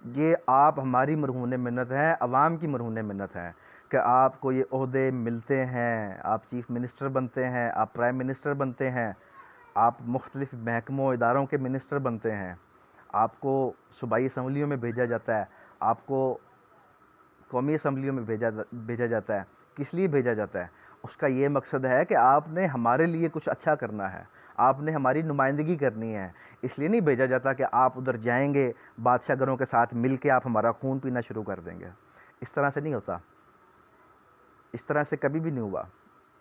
یہ آپ ہماری مرہون منت ہیں، عوام کی مرہون منت ہیں، کہ آپ کو یہ عہدے ملتے ہیں، آپ چیف منسٹر بنتے ہیں، آپ پرائم منسٹر بنتے ہیں، آپ مختلف محکموں اداروں کے منسٹر بنتے ہیں، آپ کو صوبائی اسمبلیوں میں بھیجا جاتا ہے، آپ کو قومی اسمبلیوں میں بھیجا جاتا ہے۔ کس لیے بھیجا جاتا ہے؟ اس کا یہ مقصد ہے کہ آپ نے ہمارے لیے کچھ اچھا کرنا ہے، آپ نے ہماری نمائندگی کرنی ہے۔ اس لیے نہیں بھیجا جاتا کہ آپ ادھر جائیں گے بادشاہ گروں کے ساتھ مل کے آپ ہمارا خون پینا شروع کر دیں گے، اس طرح سے نہیں ہوتا، اس طرح سے کبھی بھی نہیں ہوا۔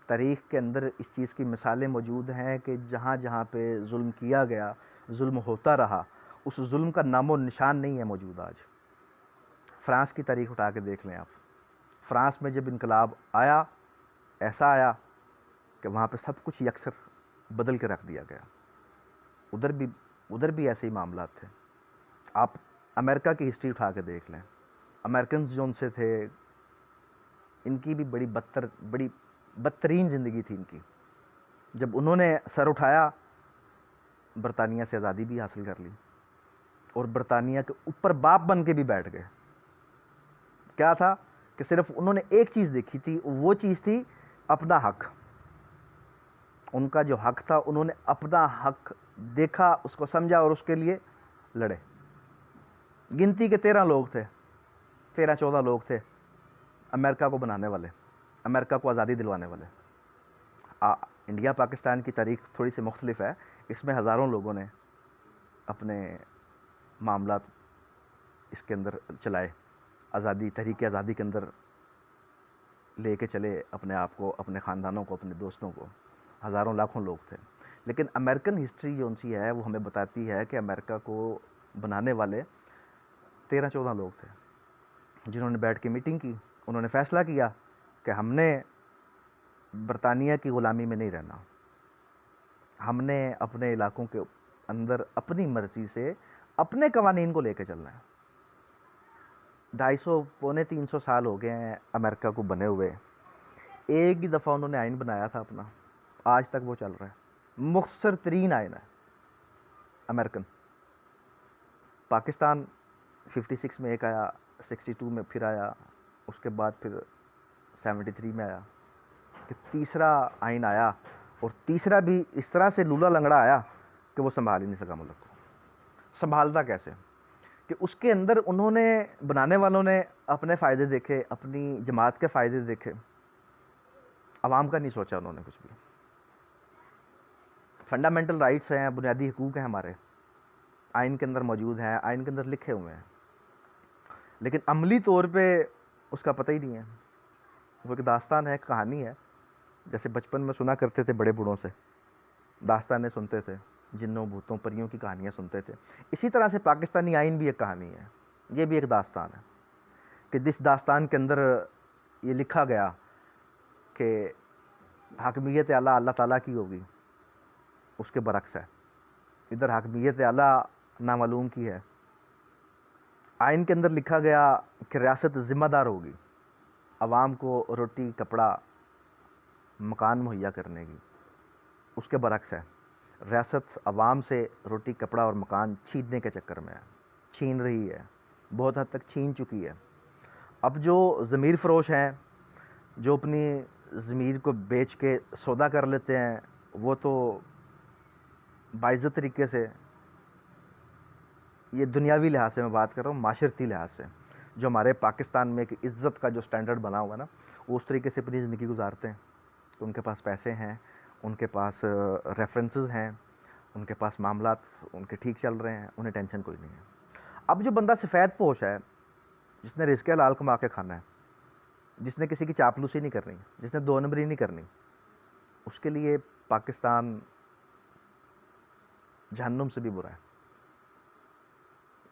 تاریخ کے اندر اس چیز کی مثالیں موجود ہیں کہ جہاں جہاں پہ ظلم کیا گیا، ظلم ہوتا رہا، اس ظلم کا نام و نشان نہیں ہے موجود آج۔ فرانس کی تاریخ اٹھا کے دیکھ لیں آپ، فرانس میں جب انقلاب آیا، ایسا آیا کہ وہاں پہ سب کچھ یکسر بدل کے رکھ دیا گیا، ادھر بھی ایسے ہی معاملات تھے۔ آپ امریکہ کی ہسٹری اٹھا کے دیکھ لیں، امریکنز جو ان سے تھے، ان کی بھی بڑی بدترین زندگی تھی ان کی۔ جب انہوں نے سر اٹھایا، برطانیہ سے آزادی بھی حاصل کر لی، اور برطانیہ کے اوپر باپ بن کے بھی بیٹھ گئے۔ کیا تھا کہ صرف انہوں نے ایک چیز دیکھی تھی، وہ چیز تھی اپنا حق۔ ان کا جو حق تھا، انہوں نے اپنا حق دیکھا، اس کو سمجھا اور اس کے لیے لڑے۔ گنتی کے 13 لوگ تھے، 13-14 لوگ تھے امریکہ کو بنانے والے، امریکہ کو آزادی دلوانے والے۔ انڈیا پاکستان کی تاریخ تھوڑی سی مختلف ہے، اس میں ہزاروں لوگوں نے اپنے معاملات اس کے اندر چلائے، آزادی، تحریک آزادی کے اندر لے کے چلے اپنے آپ کو، اپنے خاندانوں کو، اپنے دوستوں کو، ہزاروں لاکھوں لوگ تھے۔ لیکن امریکن ہسٹری جو ان سی ہے وہ ہمیں بتاتی ہے کہ امریکہ کو بنانے والے 13-14 لوگ تھے، جنہوں نے بیٹھ کے میٹنگ کی، انہوں نے فیصلہ کیا کہ ہم نے برطانیہ کی غلامی میں نہیں رہنا، ہم نے اپنے علاقوں کے اندر اپنی مرضی سے اپنے قوانین کو لے کے چلنا ہے۔ 250 300 سال ہو گئے ہیں امریکہ کو بنے ہوئے، ایک ہی دفعہ انہوں نے آئین بنایا تھا اپنا، آج تک وہ چل رہا ہے، مختصر ترین آئین ہے امریکن۔ پاکستان 56 میں ایک آیا، 62 میں پھر آیا، اس کے بعد پھر 73 میں آیا، کہ تیسرا آئین آیا، اور تیسرا بھی اس طرح سے لولا لنگڑا آیا کہ وہ سنبھال ہی نہیں سکا ملک کو۔ سنبھالتا کیسے؟ کہ اس کے اندر انہوں نے، بنانے والوں نے اپنے فائدے دیکھے، اپنی جماعت کے فائدے دیکھے، عوام کا نہیں سوچا انہوں نے کچھ بھی۔ فنڈامنٹل رائٹس ہیں، بنیادی حقوق ہیں ہمارے، آئین کے اندر موجود ہیں، آئین کے اندر لکھے ہوئے ہیں، لیکن عملی طور پہ اس کا پتہ ہی نہیں ہے۔ وہ ایک داستان ہے، ایک کہانی ہے، جیسے بچپن میں سنا کرتے تھے بڑے بوڑھوں سے، داستانیں سنتے تھے، جنوں بھوتوں پریوں کی کہانیاں سنتے تھے، اسی طرح سے پاکستانی آئین بھی ایک کہانی ہے، یہ بھی ایک داستان ہے، کہ جس داستان کے اندر یہ لکھا گیا کہ حاکمیت اعلیٰ اللہ تعالیٰ کی ہوگی، اس کے برعکس ہے، ادھر حاکمیت اعلیٰ نامعلوم کی ہے۔ آئین کے اندر لکھا گیا کہ ریاست ذمہ دار ہوگی عوام کو روٹی، کپڑا، مکان مہیا کرنے کی، اس کے برعکس ہے، ریاست عوام سے روٹی، کپڑا اور مکان چھیننے کے چکر میں ہے، چھین رہی ہے، بہت حد تک چھین چکی ہے۔ اب جو ضمیر فروش ہیں، جو اپنی ضمیر کو بیچ کے سودا کر لیتے ہیں، وہ تو باعزت طریقے سے یہ دنیاوی لحاظ سے میں بات کر رہا ہوں، معاشرتی لحاظ سے جو ہمارے پاکستان میں ایک عزت کا جو سٹینڈرڈ بنا ہوا ہے نا، وہ اس طریقے سے اپنی زندگی گزارتے ہیں کہ ان کے پاس پیسے ہیں، ان کے پاس ریفرنسز ہیں، ان کے پاس معاملات ان کے ٹھیک چل رہے ہیں، انہیں ٹینشن کوئی نہیں ہے۔ اب جو بندہ سفید پوش ہے، جس نے رزق حلال کما کے کھانا ہے، جس نے کسی کی چاپلوسی نہیں کرنی، جس نے دو نمبری نہیں کرنی، اس کے لیے پاکستان جہنم سے بھی برا ہے۔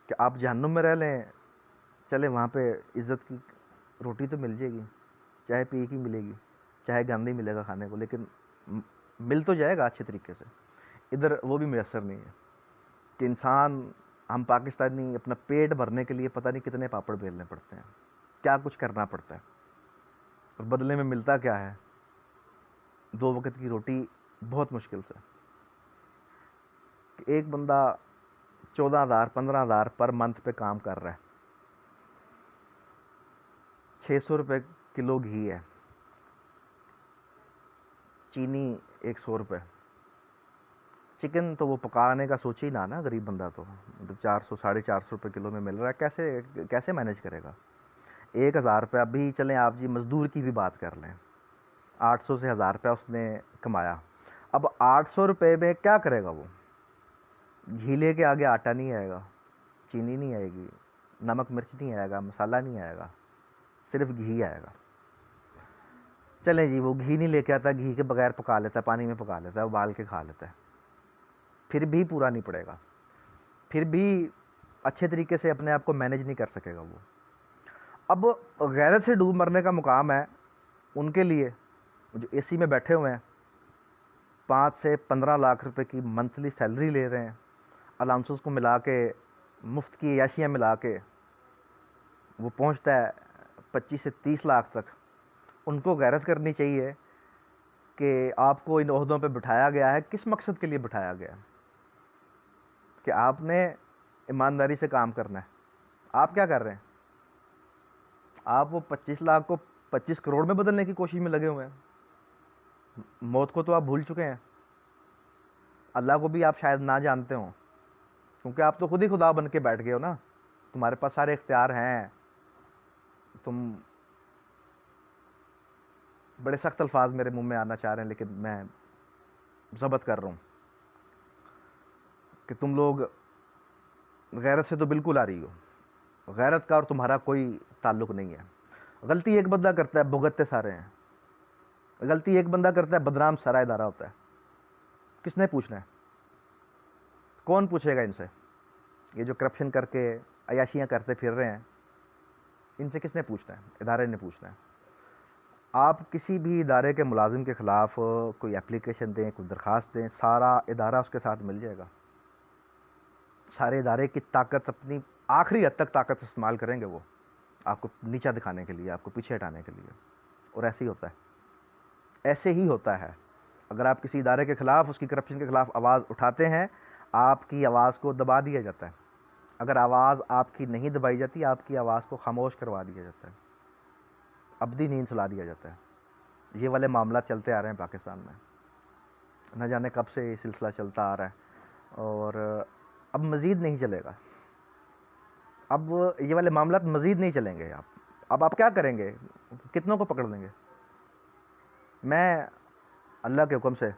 کہ آپ جہنم میں رہ لیں، چلے وہاں پہ عزت کی روٹی تو مل جائے گی، چاہے پی کی ملے گی، چاہے گندی ملے گا کھانے کو، لیکن مل تو جائے گا اچھے طریقے سے۔ ادھر وہ بھی میسر نہیں ہے کہ انسان، ہم پاکستانی اپنا پیٹ بھرنے کے لیے پتہ نہیں کتنے پاپڑ بیلنے پڑتے ہیں، کیا کچھ کرنا پڑتا ہے، اور بدلے میں ملتا کیا ہے؟ 2 وقت کی روٹی، بہت مشکل سے۔ کہ ایک بندہ 14,000 15,000 پر منتھ پہ کام کر رہا ہے، 600 روپے کلو گھی ہے، چینی 100 روپے، چکن تو وہ پکانے کا سوچ ہی نہ نا غریب بندہ، تو مطلب 400 450 روپے کلو میں مل رہا ہے، کیسے مینیج کرے گا؟ 1,000 روپے ابھی چلیں آپ جی مزدور کی بھی بات کر لیں، 800 سے 1,000 روپے اس نے کمایا، اب 800 روپے میں کیا کرے گا وہ؟ گھی کے آگے آٹا نہیں آئے گا، چینی نہیں آئے گی، نمک مرچ نہیں آئے گا، مسالہ نہیں آئے گا، صرف گھی آئے گا۔ چلیں جی وہ گھی نہیں لے کے آتا، گھی کے بغیر پکا لیتا ہے، پانی میں پکا لیتا ہے، ابال کے کھا لیتا ہے، پھر بھی پورا نہیں پڑے گا، پھر بھی اچھے طریقے سے اپنے آپ کو مینیج نہیں کر سکے گا وہ۔ اب غیرت سے ڈوب مرنے کا مقام ہے ان کے لیے جو اے سی میں بیٹھے ہوئے ہیں، 5 سے 15 لاکھ روپے کی منتھلی سیلری لے رہے ہیں، الاؤنسز کو ملا کے، مفت کی عیاشیاں ملا کے وہ پہنچتا ہے 25 سے 30 لاکھ تک۔ ان کو غیرت کرنی چاہیے کہ آپ کو ان عہدوں پہ بٹھایا گیا ہے، کس مقصد کے لیے بٹھایا گیا ہے؟ کہ آپ نے ایمانداری سے کام کرنا ہے۔ آپ کیا کر رہے ہیں؟ آپ وہ 25 لاکھ کو 25 کروڑ میں بدلنے کی کوشش میں لگے ہوئے ہیں۔ موت کو تو آپ بھول چکے ہیں، اللہ کو بھی آپ شاید نہ جانتے ہوں، کیونکہ آپ تو خود ہی خدا بن کے بیٹھ گئے ہو نا، تمہارے پاس سارے اختیار ہیں، تم بڑے سخت الفاظ میرے منہ میں آنا چاہ رہے ہیں لیکن میں ضبط کر رہا ہوں کہ تم لوگ غیرت سے تو بالکل آ رہی ہو، غیرت کا اور تمہارا کوئی تعلق نہیں ہے۔ غلطی ایک بندہ کرتا ہے، بھگتتے سارے ہیں۔ غلطی ایک بندہ کرتا ہے، بدنام سارا ادارہ ہوتا ہے۔ کس نے پوچھنا ہے؟ کون پوچھے گا ان سے؟ یہ جو کرپشن کر کے عیاشیاں کرتے پھر رہے ہیں، ان سے کس نے پوچھنا ہے؟ ادارے نے پوچھنا ہے۔ آپ کسی بھی ادارے کے ملازم کے خلاف کوئی اپلیکیشن دیں، کوئی درخواست دیں، سارا ادارہ اس کے ساتھ مل جائے گا۔ سارے ادارے کی طاقت، اپنی آخری حد تک طاقت استعمال کریں گے وہ، آپ کو نیچا دکھانے کے لیے، آپ کو پیچھے ہٹانے کے لیے۔ اور ایسے ہی ہوتا ہے، ایسے ہی ہوتا ہے۔ اگر آپ کسی ادارے کے خلاف، اس کی کرپشن کے خلاف آواز اٹھاتے ہیں، آپ کی آواز کو دبا دیا جاتا ہے۔ اگر آواز آپ کی نہیں دبائی جاتی، آپ کی آواز کو خاموش کروا دیا جاتا ہے، ابدی نیند سلا دیا جاتا ہے۔ یہ والے معاملات چلتے آ رہے ہیں پاکستان میں، نہ جانے کب سے یہ سلسلہ چلتا آ رہا ہے، اور اب مزید نہیں چلے گا۔ اب یہ والے معاملات مزید نہیں چلیں گے۔ اب آپ کیا کریں گے؟ کتنوں کو پکڑ لیں گے؟ میں اللہ کے حکم سے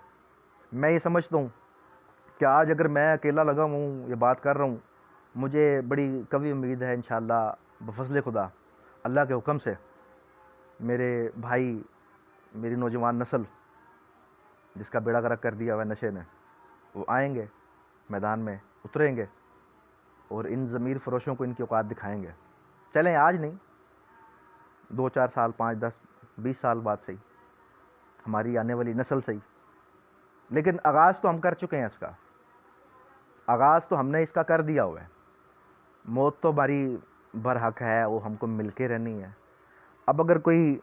میں یہ سمجھتا ہوں کہ آج اگر میں اکیلا لگا ہوں، یہ بات کر رہا ہوں، مجھے بڑی قوی امید ہے انشاءاللہ بفضل خدا، اللہ کے حکم سے میرے بھائی، میری نوجوان نسل جس کا بیڑا غرق کر دیا ہوا نشے نے، وہ آئیں گے، میدان میں اتریں گے، اور ان ضمیر فروشوں کو ان کی اوقات دکھائیں گے۔ چلیں آج نہیں، 2 4 سال، 5 10 20 سال بعد صحیح، ہماری آنے والی نسل صحیح، لیکن آغاز تو ہم کر چکے ہیں اس کا، آغاز تو ہم نے اس کا کر دیا ہوا ہے۔ موت تو ہماری برحق ہے، وہ ہم کو مل کے رہنی ہے۔ اب اگر کوئی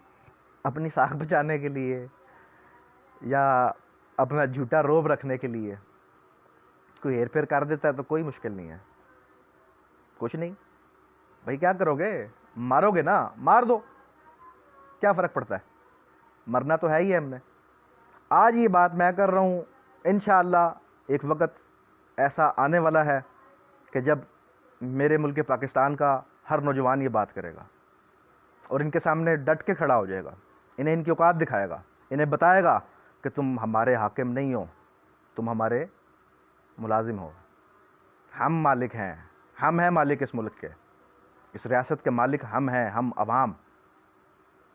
اپنی ساکھ بچانے کے لیے یا اپنا جھوٹا روب رکھنے کے لیے کوئی ہیر پھیر کر دیتا ہے تو کوئی مشکل نہیں ہے، کچھ نہیں بھائی، کیا کرو گے؟ مارو گے نا، مار دو، کیا فرق پڑتا ہے؟ مرنا تو ہے ہی ہے ہم نے۔ آج یہ بات میں کر رہا ہوں، انشاءاللہ ایک وقت ایسا آنے والا ہے کہ جب میرے ملک پاکستان کا ہر نوجوان یہ بات کرے گا اور ان کے سامنے ڈٹ کے کھڑا ہو جائے گا، انہیں ان کی اوقات دکھائے گا، انہیں بتائے گا کہ تم ہمارے حاکم نہیں ہو، تم ہمارے ملازم ہو، ہم مالک ہیں، ہم ہیں مالک اس ملک کے، اس ریاست کے مالک ہم ہیں، ہم عوام،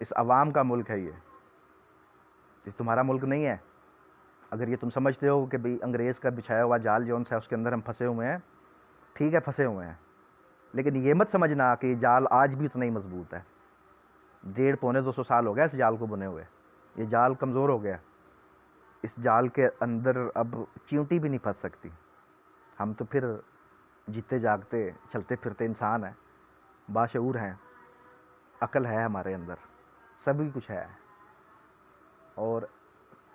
اس عوام کا ملک ہے یہ تمہارا ملک نہیں ہے۔ اگر یہ تم سمجھتے ہو کہ بھئی انگریز کا بچھایا ہوا جال جون سا ہے اس کے اندر ہم پھنسے ہوئے ہیں، ٹھیک ہے پھنسے ہوئے ہیں، لیکن یہ مت سمجھنا کہ یہ جال آج بھی اتنا ہی مضبوط ہے۔ 150-200 سال ہو گیا اس جال کو بنے ہوئے، یہ جال کمزور ہو گیا، اس جال کے اندر اب چیونٹی بھی نہیں پھنس سکتی۔ ہم تو پھر جیتے جاگتے چلتے پھرتے انسان ہیں، باشعور ہیں، عقل ہے ہمارے اندر، سبھی کچھ ہے۔ اور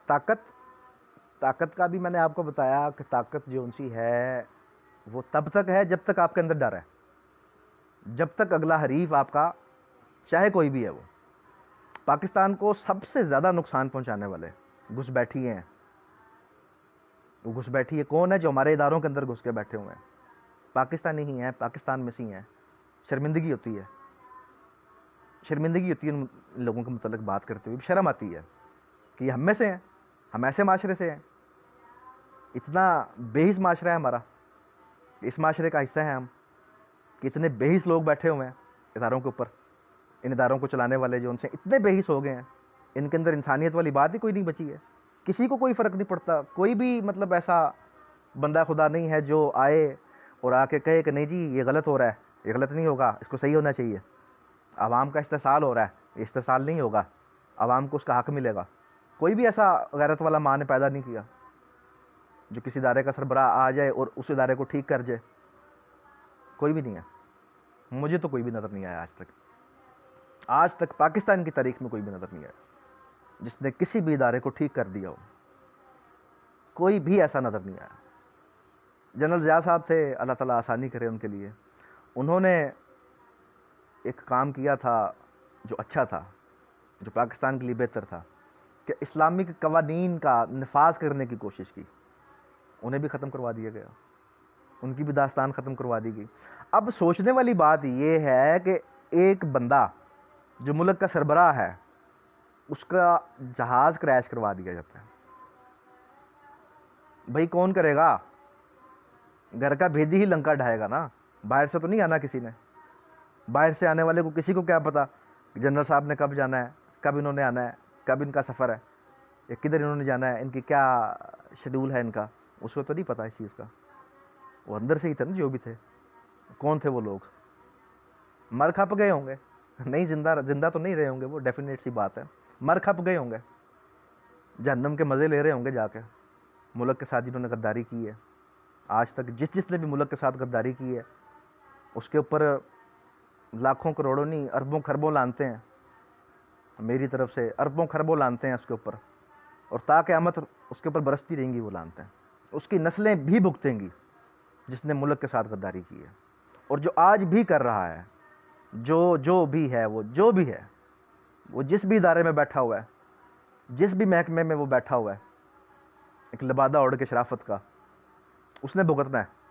طاقت کا بھی میں نے آپ کو بتایا کہ طاقت جو سی ہے وہ تب تک ہے جب تک آپ کے اندر ڈر ہے، جب تک اگلا حریف آپ کا چاہے کوئی بھی ہے وہ۔ پاکستان کو سب سے زیادہ نقصان پہنچانے والے گھس بیٹھی ہیں، وہ گھس بیٹھی ہے کون ہے؟ جو ہمارے اداروں کے اندر گھس کے بیٹھے ہوئے ہیں، پاکستانی ہی ہیں، پاکستان میں سے ہی ہیں۔ شرمندگی ہوتی ہے، شرمندگی ہوتی ہے ان لوگوں کے متعلق بات کرتے ہوئے، شرم آتی ہے کہ یہ ہم میں سے ہیں، ہم ایسے معاشرے سے ہیں، اتنا بے حس معاشرہ ہے ہمارا، اس معاشرے کا حصہ ہیں ہم، کہ اتنے بے حس لوگ بیٹھے ہوئے ہیں اداروں کے اوپر، ان اداروں کو چلانے والے جو ان سے اتنے بے حس ہو گئے ہیں، ان کے اندر انسانیت والی بات ہی کوئی نہیں بچی ہے، کسی کو کوئی فرق نہیں پڑتا، کوئی بھی مطلب ایسا بندہ خدا نہیں ہے جو آئے اور آ کے کہے کہ نہیں جی یہ غلط ہو رہا ہے، یہ غلط نہیں ہوگا، اس کو صحیح ہونا چاہیے۔ عوام کا استحصال ہو رہا ہے، یہ استحصال نہیں ہوگا، عوام کو اس کا حق ملے گا۔ کوئی بھی ایسا غیرت والا ماں نے پیدا نہیں کیا جو کسی ادارے کا سربراہ آ جائے اور اس ادارے کو ٹھیک کر جائے، کوئی بھی نہیں ہے، مجھے تو کوئی بھی نظر نہیں آیا آج تک پاکستان کی تاریخ میں کوئی بھی نظر نہیں آیا جس نے کسی بھی ادارے کو ٹھیک کر دیا ہو، کوئی بھی ایسا نظر نہیں آیا۔ جنرل ضیاء صاحب تھے، اللہ تعالیٰ آسانی کرے ان کے لیے، انہوں نے ایک کام کیا تھا جو اچھا تھا، جو پاکستان کے لیے بہتر تھا، کہ اسلامک قوانین کا نفاذ کرنے کی کوشش کی، انہیں بھی ختم کروا دیا گیا، ان کی بھی داستان ختم کروا دی گئی۔ اب سوچنے والی بات یہ ہے کہ ایک بندہ جو ملک کا سربراہ ہے اس کا جہاز کریش کروا دیا جاتا ہے، بھائی کون کرے گا؟ گھر کا بھیدی ہی لنکا ڈھائے گا نا، باہر سے تو نہیں آنا کسی نے، باہر سے آنے والے کو کسی کو کیا پتا کہ جنرل صاحب نے کب جانا ہے، کب انہوں نے آنا ہے، کب ان کا سفر ہے، یا کدھر انہوں نے جانا ہے، ان کی کیا شیڈول ہے ان کا، اس کو تو نہیں پتا اس چیز کا۔ وہ اندر سے ہی تھے نا جو بھی تھے، کون تھے وہ لوگ؟ مر کھپ گئے ہوں گے، نہیں زندہ تو نہیں رہے ہوں گے وہ، ڈیفینیٹ سی بات ہے، مر کھپ گئے ہوں گے، جہنم کے مزے لے رہے ہوں گے جا کے، ملک کے ساتھ جنہوں نے غداری کی ہے۔ آج تک جس نے بھی ملک کے ساتھ غداری کی ہے اس کے اوپر لاکھوں کروڑوں نہیں اربوں خربوں لانتے ہیں، میری طرف سے اربوں خربوں لانتے ہیں اس کے اوپر، اور تا قیامت اس کے اوپر برستی رہیں گی وہ لانتے ہیں، اس کی نسلیں بھی بھگتیں گی جس نے ملک کے ساتھ غداری کی ہے، اور جو آج بھی کر رہا ہے، جو بھی ہے، وہ جو بھی ہے، وہ جس بھی ادارے میں بیٹھا ہوا ہے، جس بھی محکمے میں وہ بیٹھا ہوا ہے، ایک لبادہ اوڑھ کے شرافت کا، اس نے بھگتنا ہے۔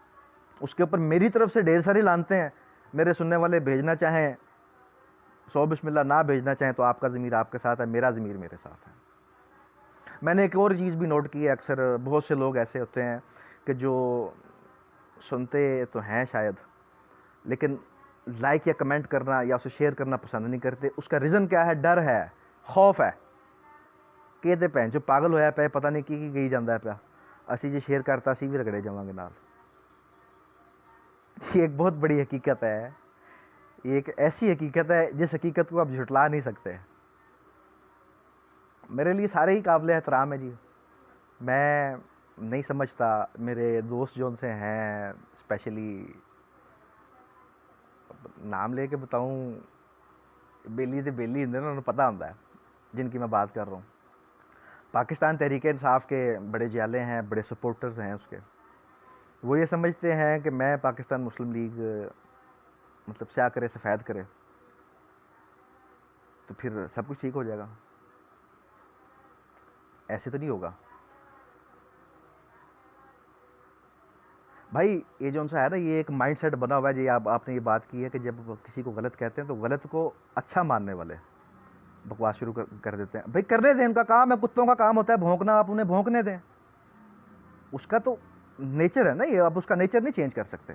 اس کے اوپر میری طرف سے ڈھیر ساری لانتے ہیں، میرے سننے والے بھیجنا چاہیں 100 بسم اللہ، نہ بھیجنا چاہیں تو آپ کا ضمیر آپ کے ساتھ ہے، میرا ضمیر میرے ساتھ ہے۔ میں نے ایک اور چیز بھی نوٹ کی ہے، اکثر بہت سے لوگ ایسے ہوتے ہیں کہ جو سنتے تو ہیں شاید لیکن لائک یا کمنٹ کرنا یا اسے شیئر کرنا پسند نہیں کرتے۔ اس کا ریزن کیا ہے؟ ڈر ہے، خوف ہے کہ دے پہن جو پاگل ہویا پہ پتہ نہیں کی گئی جاندہ ہے پیا، اسی جی شیئر کرتا اسی بھی رگڑے جاواں گے نال۔ یہ ایک بہت بڑی حقیقت ہے، یہ ایک ایسی حقیقت ہے جس حقیقت کو آپ جھٹلا نہیں سکتے۔ میرے لیے سارے ہی قابل احترام ہے جی، میں نہیں سمجھتا میرے دوست جو ان سے ہیں، اسپیشلی نام لے کے بتاؤں، بیلی تے بیلی ہوں، انہوں نے پتہ ہوتا ہے جن کی میں بات کر رہا ہوں۔ پاکستان تحریک انصاف کے بڑے جیالے ہیں، بڑے سپورٹرز ہیں اس کے، وہ یہ سمجھتے ہیں کہ میں پاکستان مسلم لیگ مطلب سیاہ کرے سفید کرے تو پھر سب کچھ ٹھیک ہو جائے گا، ایسے تو نہیں ہوگا۔ بھائی یہ جو ان سا ہے نا، یہ ایک مائنڈ سیٹ بنا ہوا ہے جی. آپ نے یہ بات کی ہے کہ جب کسی کو غلط کہتے ہیں تو غلط کو اچھا ماننے والے بکواس شروع کر دیتے ہیں. بھائی کرنے دیں، ان کا کام ہے، کتوں کا کام ہوتا ہے بھونکنا، آپ انہیں بھونکنے دیں. اس کا تو نیچر ہے نا یہ، آپ اس کا نیچر نہیں چینج کر سکتے.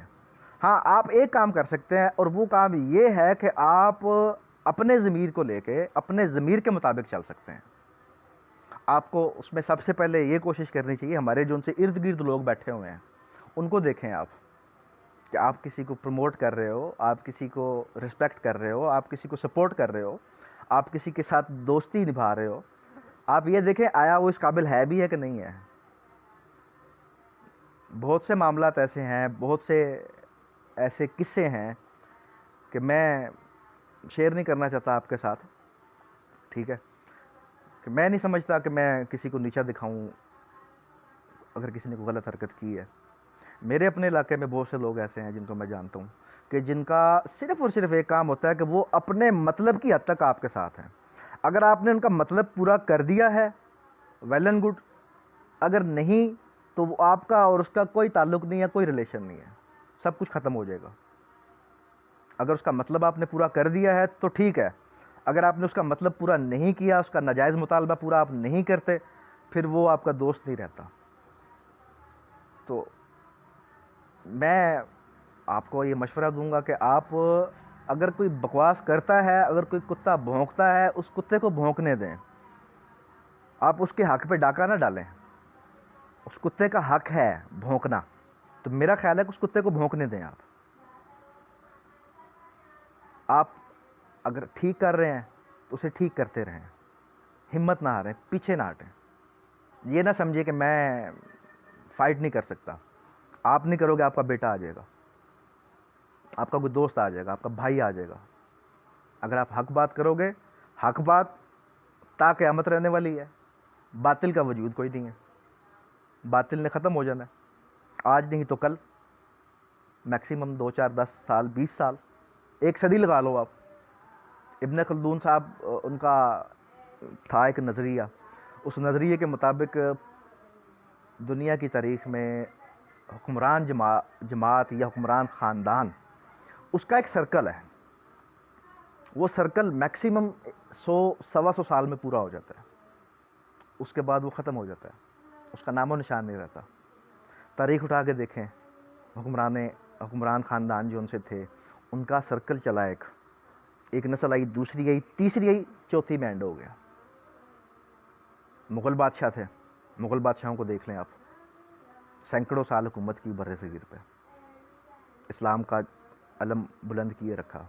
ہاں آپ ایک کام کر سکتے ہیں، اور وہ کام یہ ہے کہ آپ اپنے ضمیر کو لے کے اپنے ضمیر کے مطابق چل سکتے ہیں. آپ کو اس میں سب سے پہلے یہ کوشش کرنی چاہیے، ہمارے جو ان سے ارد گرد لوگ بیٹھے ہوئے ہیں ان کو دیکھیں آپ، کہ آپ کسی کو پروموٹ کر رہے ہو، آپ کسی کو رسپیکٹ کر رہے ہو، آپ کسی کو سپورٹ کر رہے ہو، آپ کسی کے ساتھ دوستی نبھا رہے ہو. آپ یہ دیکھیں آیا وہ اس قابل ہے بھی ہے کہ نہیں ہے. بہت سے معاملات ایسے ہیں، بہت سے ایسے قصے ہیں کہ میں شیئر نہیں کرنا چاہتا آپ کے ساتھ، ٹھیک ہے، کہ میں نہیں سمجھتا کہ میں کسی کو نیچا دکھاؤں اگر کسی نے کوئی غلط حرکت کی ہے. میرے اپنے علاقے میں بہت سے لوگ ایسے ہیں جن کو میں جانتا ہوں کہ جن کا صرف اور صرف ایک کام ہوتا ہے کہ وہ اپنے مطلب کی حد تک آپ کے ساتھ ہیں. اگر آپ نے ان کا مطلب پورا کر دیا ہے ویل اینڈ گڈ، اگر نہیں تو وہ آپ کا اور اس کا کوئی تعلق نہیں ہے، کوئی ریلیشن نہیں ہے، سب کچھ ختم ہو جائے گا. اگر اس کا مطلب آپ نے پورا کر دیا ہے تو ٹھیک ہے، اگر آپ نے اس کا مطلب پورا نہیں کیا، اس کا ناجائز مطالبہ پورا آپ نہیں کرتے، پھر وہ آپ کا دوست نہیں رہتا. تو میں آپ کو یہ مشورہ دوں گا کہ آپ اگر کوئی بکواس کرتا ہے، اگر کوئی کتا بھونکتا ہے، اس کتے کو بھونکنے دیں. آپ اس کے حق پہ ڈاکہ نہ ڈالیں. اس کتے کا حق ہے بھونکنا، تو میرا خیال ہے کہ اس کتے کو بھونکنے دیں. آپ اگر ٹھیک کر رہے ہیں تو اسے ٹھیک کرتے رہیں، ہمت نہ ہاریں، پیچھے نہ ہٹیں. یہ نہ سمجھے کہ میں فائٹ نہیں کر سکتا. آپ نہیں کرو گے، آپ کا بیٹا آ جائے گا، آپ کا کوئی دوست آ جائے گا، آپ کا بھائی آ جائے گا. اگر آپ حق بات کرو گے، حق بات تا قیامت رہنے والی ہے. باطل کا وجود کوئی نہیں ہے، باطل نے ختم ہو جانا ہے، آج نہیں تو کل، میکسیمم 2 4 10 سال 20 سال، 1 صدی لگا لو آپ. ابن خلدون صاحب ان کا تھا ایک نظریہ، اس نظریے کے مطابق دنیا کی تاریخ میں حکمران جماعت یا حکمران خاندان، اس کا ایک سرکل ہے. وہ سرکل میکسیمم 100 125 سال میں پورا ہو جاتا ہے. اس کے بعد وہ ختم ہو جاتا ہے، اس کا نام و نشان نہیں رہتا. تاریخ اٹھا کے دیکھیں، حکمران خاندان جو ان سے تھے، ان کا سرکل چلا، ایک نسل آئی، دوسری آئی، تیسری آئی، چوتھی میں اینڈ ہو گیا. مغل بادشاہ تھے، مغل بادشاہوں کو دیکھ لیں آپ، سینکڑوں سال حکومت کی بر صغیر پہ، اسلام کا علم بلند کیے رکھا.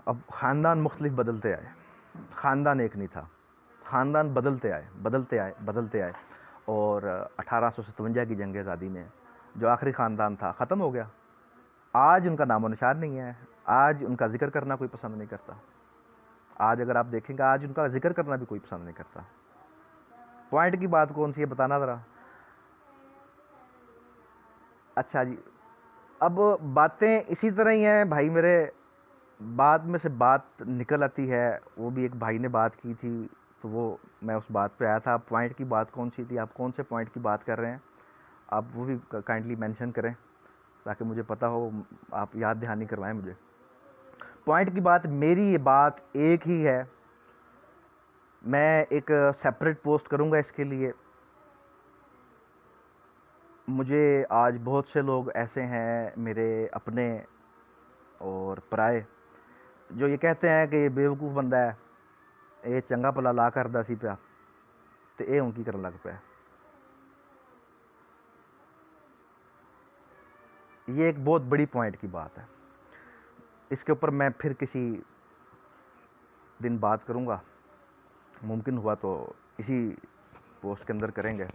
اب خاندان مختلف بدلتے آئے، خاندان ایک نہیں تھا، خاندان بدلتے آئے بدلتے آئے بدلتے آئے، اور 1857 کی جنگ آزادی میں جو آخری خاندان تھا ختم ہو گیا. آج ان کا نام و نشان نہیں ہے، آج ان کا ذکر کرنا کوئی پسند نہیں کرتا. آج اگر آپ دیکھیں گے، آج ان کا ذکر کرنا بھی کوئی پسند نہیں کرتا. پوائنٹ کی بات کون سی ہے بتانا ذرا. اچھا جی، اب باتیں اسی طرح ہی ہیں بھائی میرے، بات میں سے بات نکل آتی ہے. وہ بھی ایک بھائی نے بات کی تھی تو وہ میں اس بات پہ آیا تھا. پوائنٹ کی بات کون سی تھی، آپ کون سے پوائنٹ کی بات کر رہے ہیں، آپ وہ بھی کائنڈلی مینشن کریں تاکہ مجھے پتہ ہو، آپ یاد دہانی کروائیں مجھے. پوائنٹ کی بات، میری یہ بات ایک ہی ہے. میں ایک سیپریٹ پوسٹ کروں گا اس کے لیے. مجھے آج بہت سے لوگ ایسے ہیں میرے اپنے اور پرائے، جو یہ کہتے ہیں کہ یہ بیوقوف بندہ ہے، یہ چنگا پلا لا کردا سی پیا تو یہ ان کی کرن لگ پیا. یہ ایک بہت بڑی پوائنٹ کی بات ہے. اس کے اوپر میں پھر کسی دن بات کروں گا، ممکن ہوا تو اسی پوسٹ کے اندر کریں گے.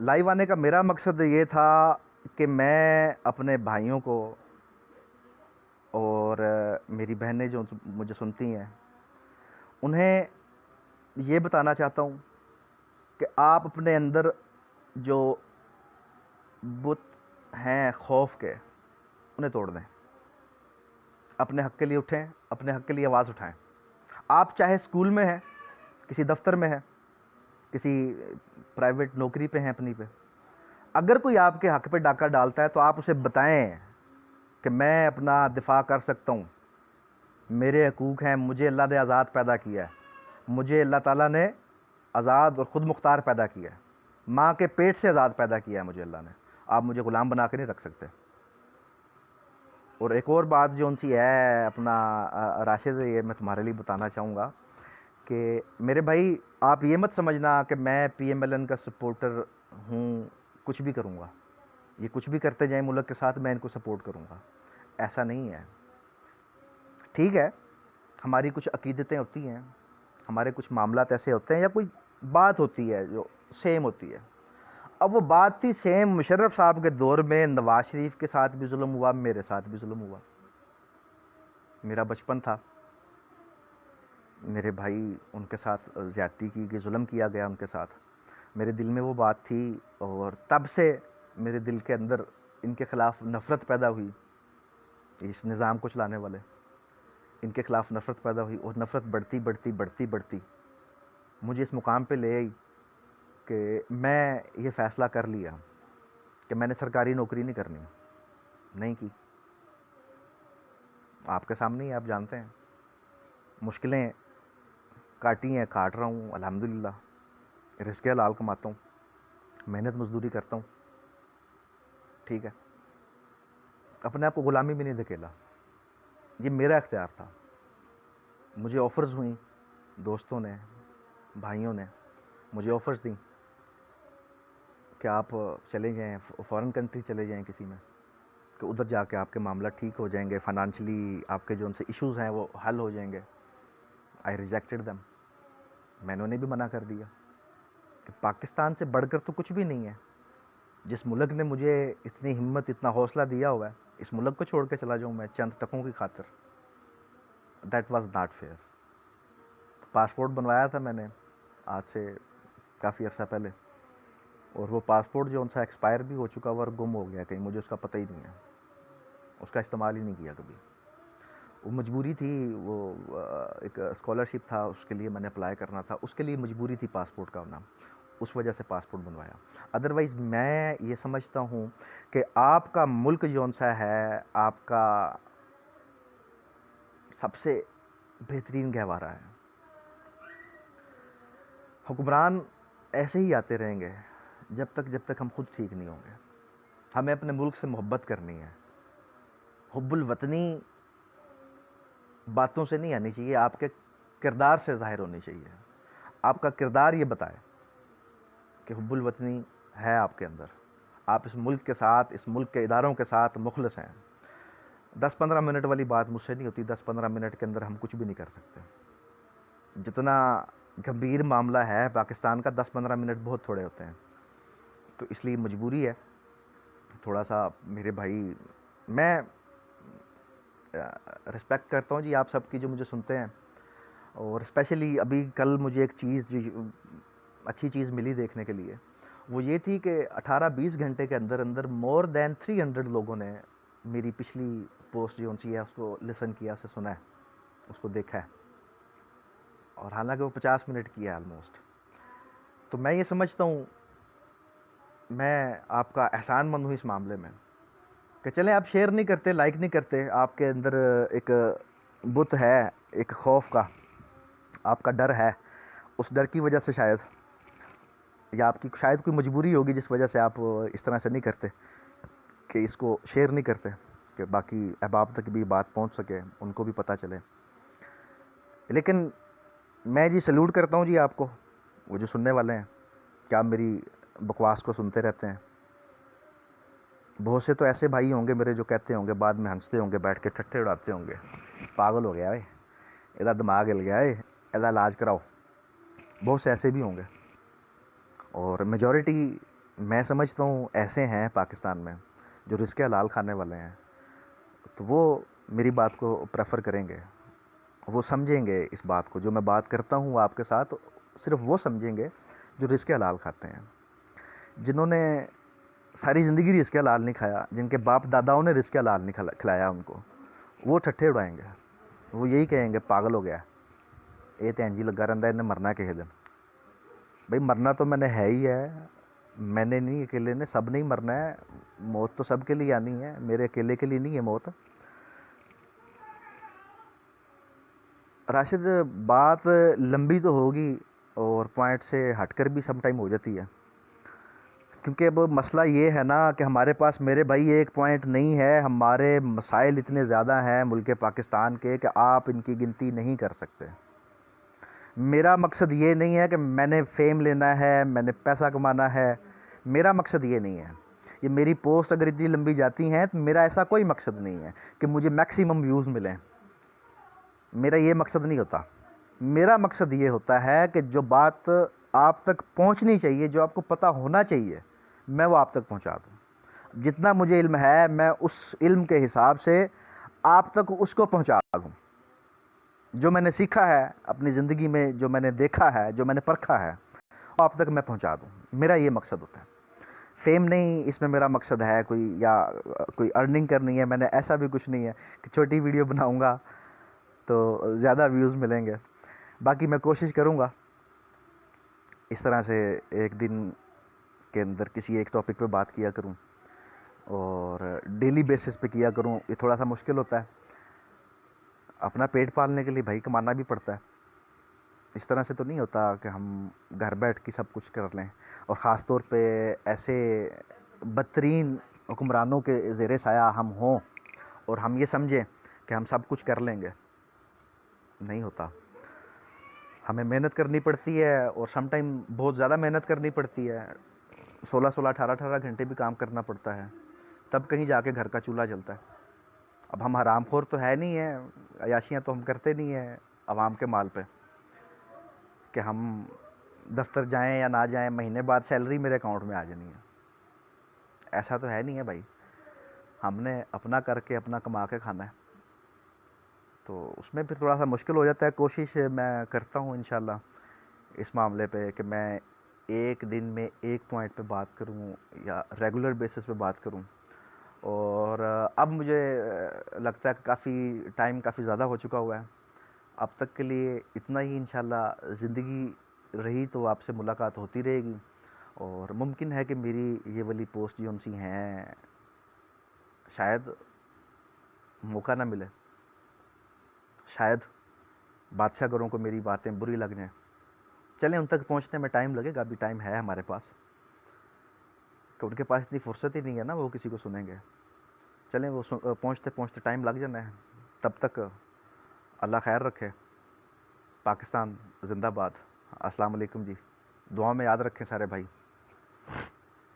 لائیو آنے کا میرا مقصد یہ تھا کہ میں اپنے بھائیوں کو اور میری بہنیں جو مجھے سنتی ہیں انہیں یہ بتانا چاہتا ہوں کہ آپ اپنے اندر جو بت ہیں خوف کے، انہیں توڑ دیں. اپنے حق کے لیے اٹھیں، اپنے حق کے لیے آواز اٹھائیں. آپ چاہے اسکول میں ہیں، کسی دفتر میں ہیں، کسی پرائیویٹ نوکری پہ ہیں اپنی پہ، اگر کوئی آپ کے حق پہ ڈاکہ ڈالتا ہے تو آپ اسے بتائیں کہ میں اپنا دفاع کر سکتا ہوں، میرے حقوق ہیں، مجھے اللہ نے آزاد پیدا کیا ہے، مجھے اللہ تعالیٰ نے آزاد اور خود مختار پیدا کیا ہے، ماں کے پیٹ سے آزاد پیدا کیا ہے مجھے اللہ نے، آپ مجھے غلام بنا کے نہیں رکھ سکتے۔ اور ایک اور بات جو ان سی ہے اپنا راشد، یہ میں تمہارے لیے بتانا چاہوں گا کہ میرے بھائی آپ یہ مت سمجھنا کہ میں پی ایم ایل این کا سپورٹر ہوں، کچھ بھی کروں گا، یہ کچھ بھی کرتے جائیں ملک کے ساتھ میں ان کو سپورٹ کروں گا، ایسا نہیں ہے۔ ٹھیک ہے، ہماری کچھ عقیدتیں ہوتی ہیں، ہمارے کچھ معاملات ایسے ہوتے ہیں یا کوئی بات ہوتی ہے جو سیم ہوتی ہے۔ اب وہ بات تھی سیم مشرف صاحب کے دور میں نواز شریف کے ساتھ بھی ظلم ہوا، میرے ساتھ بھی ظلم ہوا، میرا بچپن تھا، میرے بھائی ان کے ساتھ زیادتی کی گئی، ظلم کیا گیا ان کے ساتھ، میرے دل میں وہ بات تھی، اور تب سے میرے دل کے اندر ان کے خلاف نفرت پیدا ہوئی، اس نظام کو چلانے والے ان کے خلاف نفرت پیدا ہوئی، اور نفرت بڑھتی بڑھتی بڑھتی بڑھتی مجھے اس مقام پہ لے آئی کہ میں یہ فیصلہ کر لیا کہ میں نے سرکاری نوکری نہیں کرنی، نہیں کی۔ آپ کے سامنے ہی آپ جانتے ہیں، مشکلیں کاٹی ہیں، کاٹ رہا ہوں الحمدللہ، رزق حلال کماتا ہوں، محنت مزدوری کرتا ہوں، ٹھیک ہے، اپنے آپ کو غلامی بھی نہیں دھکیلا، یہ میرا اختیار تھا۔ مجھے آفرز ہوئیں، دوستوں نے، بھائیوں نے مجھے آفرز دیں کہ آپ چلے جائیں فورن کنٹری، چلے جائیں کسی میں، کہ ادھر جا کے آپ کے معاملہ ٹھیک ہو جائیں گے، فائنانشلی آپ کے جو ان سے ایشوز ہیں وہ حل ہو جائیں گے۔ آئی ریجیکٹڈ دیم، میں نے انہیں بھی منع کر دیا کہ پاکستان سے بڑھ کر تو کچھ بھی نہیں ہے، جس ملک نے مجھے اتنی ہمت، اتنا حوصلہ دیا ہوا ہے، اس ملک کو چھوڑ کے چلا جاؤں میں چند ٹکوں کی خاطر؟ That was not fair. Passport بنوایا تھا میں نے آج سے کافی عرصہ پہلے، اور وہ پاسپورٹ جو ان سے ایکسپائر بھی ہو چکا ہوا اور گم ہو گیا کہیں، مجھے اس کا پتہ ہی نہیں ہے، اس کا استعمال ہی نہیں کیا کبھی۔ وہ مجبوری تھی، وہ ایک اسکالرشپ تھا، اس کے لیے میں نے اپلائی کرنا تھا، اس کے لیے مجبوری تھی پاسپورٹ کا ہونا، اس وجہ سے پاسپورٹ بنوایا۔ ادروائز میں یہ سمجھتا ہوں کہ آپ کا ملک جون سا ہے، آپ کا سب سے بہترین گہوارہ ہے۔ حکمران ایسے ہی آتے رہیں گے جب تک ہم خود ٹھیک نہیں ہوں گے۔ ہمیں اپنے ملک سے محبت کرنی ہے، حب الوطنی باتوں سے نہیں آنی چاہیے، آپ کے کردار سے ظاہر ہونی چاہیے۔ آپ کا کردار یہ بتائے کہ حب الوطنی ہے آپ کے اندر، آپ اس ملک کے ساتھ، اس ملک کے اداروں کے ساتھ مخلص ہیں۔ 10-15 منٹ والی بات مجھ سے نہیں ہوتی، 10-15 منٹ کے اندر ہم کچھ بھی نہیں کر سکتے۔ جتنا گمبھیر معاملہ ہے پاکستان کا، 10-15 منٹ بہت تھوڑے ہوتے ہیں، تو اس لیے مجبوری ہے تھوڑا سا میرے بھائی، میں رسپیکٹ کرتا ہوں جی آپ سب کی جو مجھے سنتے ہیں، اور اسپیشلی ابھی کل مجھے ایک چیز جو اچھی چیز ملی دیکھنے کے لیے، وہ یہ تھی کہ 18-20 گھنٹے کے اندر اندر مور دین 300 لوگوں نے میری پچھلی پوسٹ جو ان سی ہے اس کو لسن کیا، اسے سنا ہے، اس کو دیکھا ہے، اور حالانکہ وہ 50 منٹ کی ہے آلموسٹ۔ تو میں یہ سمجھتا ہوں، میں آپ کا احسان مند ہوں اس معاملے میں، کہ چلیں آپ شیئر نہیں کرتے، لائک نہیں کرتے، آپ کے اندر ایک بت ہے، ایک خوف کا، آپ کا ڈر ہے، اس ڈر کی وجہ سے شاید، یا آپ کی شاید کوئی مجبوری ہوگی جس وجہ سے آپ اس طرح سے نہیں کرتے کہ اس کو شیئر نہیں کرتے، کہ باقی احباب تک بھی بات پہنچ سکے، ان کو بھی پتہ چلے۔ لیکن میں جی سلوٹ کرتا ہوں جی آپ کو، وہ جو سننے والے ہیں، کہ آپ میری بکواس کو سنتے رہتے ہیں۔ بہت سے تو ایسے بھائی ہوں گے میرے جو کہتے ہوں گے، بعد میں ہنستے ہوں گے، بیٹھ کے ٹھٹھے اڑاتے ہوں گے، پاگل ہو گیا ہے، یہ دماغ ہل گیا ہے، یہ علاج کراؤ۔ بہت سے ایسے بھی ہوں گے، اور میجورٹی میں سمجھتا ہوں ایسے ہیں پاکستان میں جو رزق حلال کھانے والے ہیں، تو وہ میری بات کو پریفر کریں گے، وہ سمجھیں گے اس بات کو، جو میں بات کرتا ہوں آپ کے ساتھ، صرف وہ سمجھیں گے جو رزق حلال کھاتے ہیں، جنہوں نے ساری زندگی رزق حلال نہیں کھایا، جن کے باپ داداؤں نے رزق حلال نہیں کھلایا ان کو، وہ ٹھٹھے اڑائیں گے، وہ یہی کہیں گے پاگل ہو گیا، یہ تو انجی لگا رہتا ہے، انہیں مرنا کسی دن۔ بھائی مرنا تو میں نے ہے ہی ہے، میں نے نہیں، اکیلے نے، سب نہیں مرنا ہے، موت تو سب کے لیے آنی ہے، میرے اکیلے کے لیے نہیں ہے موت۔ راشد، بات لمبی تو ہوگی اور پوائنٹ سے ہٹ کر بھی سم ٹائم ہو جاتی ہے، کیونکہ اب مسئلہ یہ ہے نا کہ ہمارے پاس میرے بھائی ایک پوائنٹ نہیں ہے، ہمارے مسائل اتنے زیادہ ہیں ملک پاکستان کے کہ آپ ان کی گنتی نہیں کر سکتے۔ میرا مقصد یہ نہیں ہے کہ میں نے فیم لینا ہے، میں نے پیسہ کمانا ہے، میرا مقصد یہ نہیں ہے۔ یہ میری پوسٹ اگر اتنی لمبی جاتی ہیں تو میرا ایسا کوئی مقصد نہیں ہے کہ مجھے میکسیمم ویوز ملیں، میرا یہ مقصد نہیں ہوتا۔ میرا مقصد یہ ہوتا ہے کہ جو بات آپ تک پہنچنی چاہیے، جو آپ کو پتہ ہونا چاہیے، میں وہ آپ تک پہنچا دوں۔ جتنا مجھے علم ہے میں اس علم کے حساب سے آپ تک اس کو پہنچا دوں۔ جو میں نے سیکھا ہے اپنی زندگی میں، جو میں نے دیکھا ہے، جو میں نے پرکھا ہے، وہ آپ تک میں پہنچا دوں۔ میرا یہ مقصد ہوتا ہے، فیم نہیں اس میں میرا مقصد ہے کوئی، یا کوئی ارننگ کرنی ہے، میں نے ایسا بھی کچھ نہیں ہے کہ چھوٹی ویڈیو بناؤں گا تو زیادہ ویوز ملیں گے۔ باقی میں کوشش کروں گا اس طرح سے ایک دن کے اندر کسی ایک ٹاپک پہ بات کیا کروں، اور ڈیلی بیسس پہ کیا کروں۔ یہ تھوڑا سا مشکل ہوتا ہے، اپنا پیٹ پالنے کے لیے بھائی کمانا بھی پڑتا ہے، اس طرح سے تو نہیں ہوتا کہ ہم گھر بیٹھ کے سب کچھ کر لیں، اور خاص طور پہ ایسے بدترین حکمرانوں کے زیر سایہ ہم ہوں اور ہم یہ سمجھیں کہ ہم سب کچھ کر لیں گے۔ نہیں ہوتا، ہمیں محنت کرنی پڑتی ہے، اور سم ٹائم بہت زیادہ محنت کرنی پڑتی ہے، 16 18 گھنٹے بھی کام کرنا پڑتا ہے، تب کہیں جا کے گھر کا چولہا جلتا ہے۔ اب ہم حرام خور تو ہے نہیں ہیں، عیاشیاں تو ہم کرتے نہیں ہیں عوام کے مال پہ، کہ ہم دفتر جائیں یا نہ جائیں مہینے بعد سیلری میرے اکاؤنٹ میں آ جانی ہے، ایسا تو ہے نہیں ہے بھائی۔ ہم نے اپنا کر کے اپنا کما کے کھانا ہے، تو اس میں پھر تھوڑا سا مشکل ہو جاتا ہے۔ کوشش میں کرتا ہوں انشاءاللہ اس معاملے پہ کہ میں ایک دن میں ایک پوائنٹ پہ بات کروں یا ریگولر بیسس پہ بات کروں، اور اب مجھے لگتا ہے کہ کافی ٹائم کافی زیادہ ہو چکا ہوا ہے۔ اب تک کے لیے اتنا ہی، انشاءاللہ زندگی رہی تو آپ سے ملاقات ہوتی رہے گی، اور ممکن ہے کہ میری یہ والی پوسٹ جو ان سی ہیں شاید موقع نہ ملے، شاید بادشاہ گروں کو میری باتیں بری لگ جائیں۔ چلیں، ان تک پہنچنے میں ٹائم لگے گا، ابھی ٹائم ہے ہمارے پاس، کہ ان کے پاس اتنی فرصت ہی نہیں ہے نا وہ کسی کو سنیں گے۔ چلیں، وہ پہنچتے پہنچتے ٹائم لگ جانا ہے، تب تک اللہ خیر رکھے۔ پاکستان زندہ باد۔ السلام علیکم جی، دعا میں یاد رکھیں سارے بھائی۔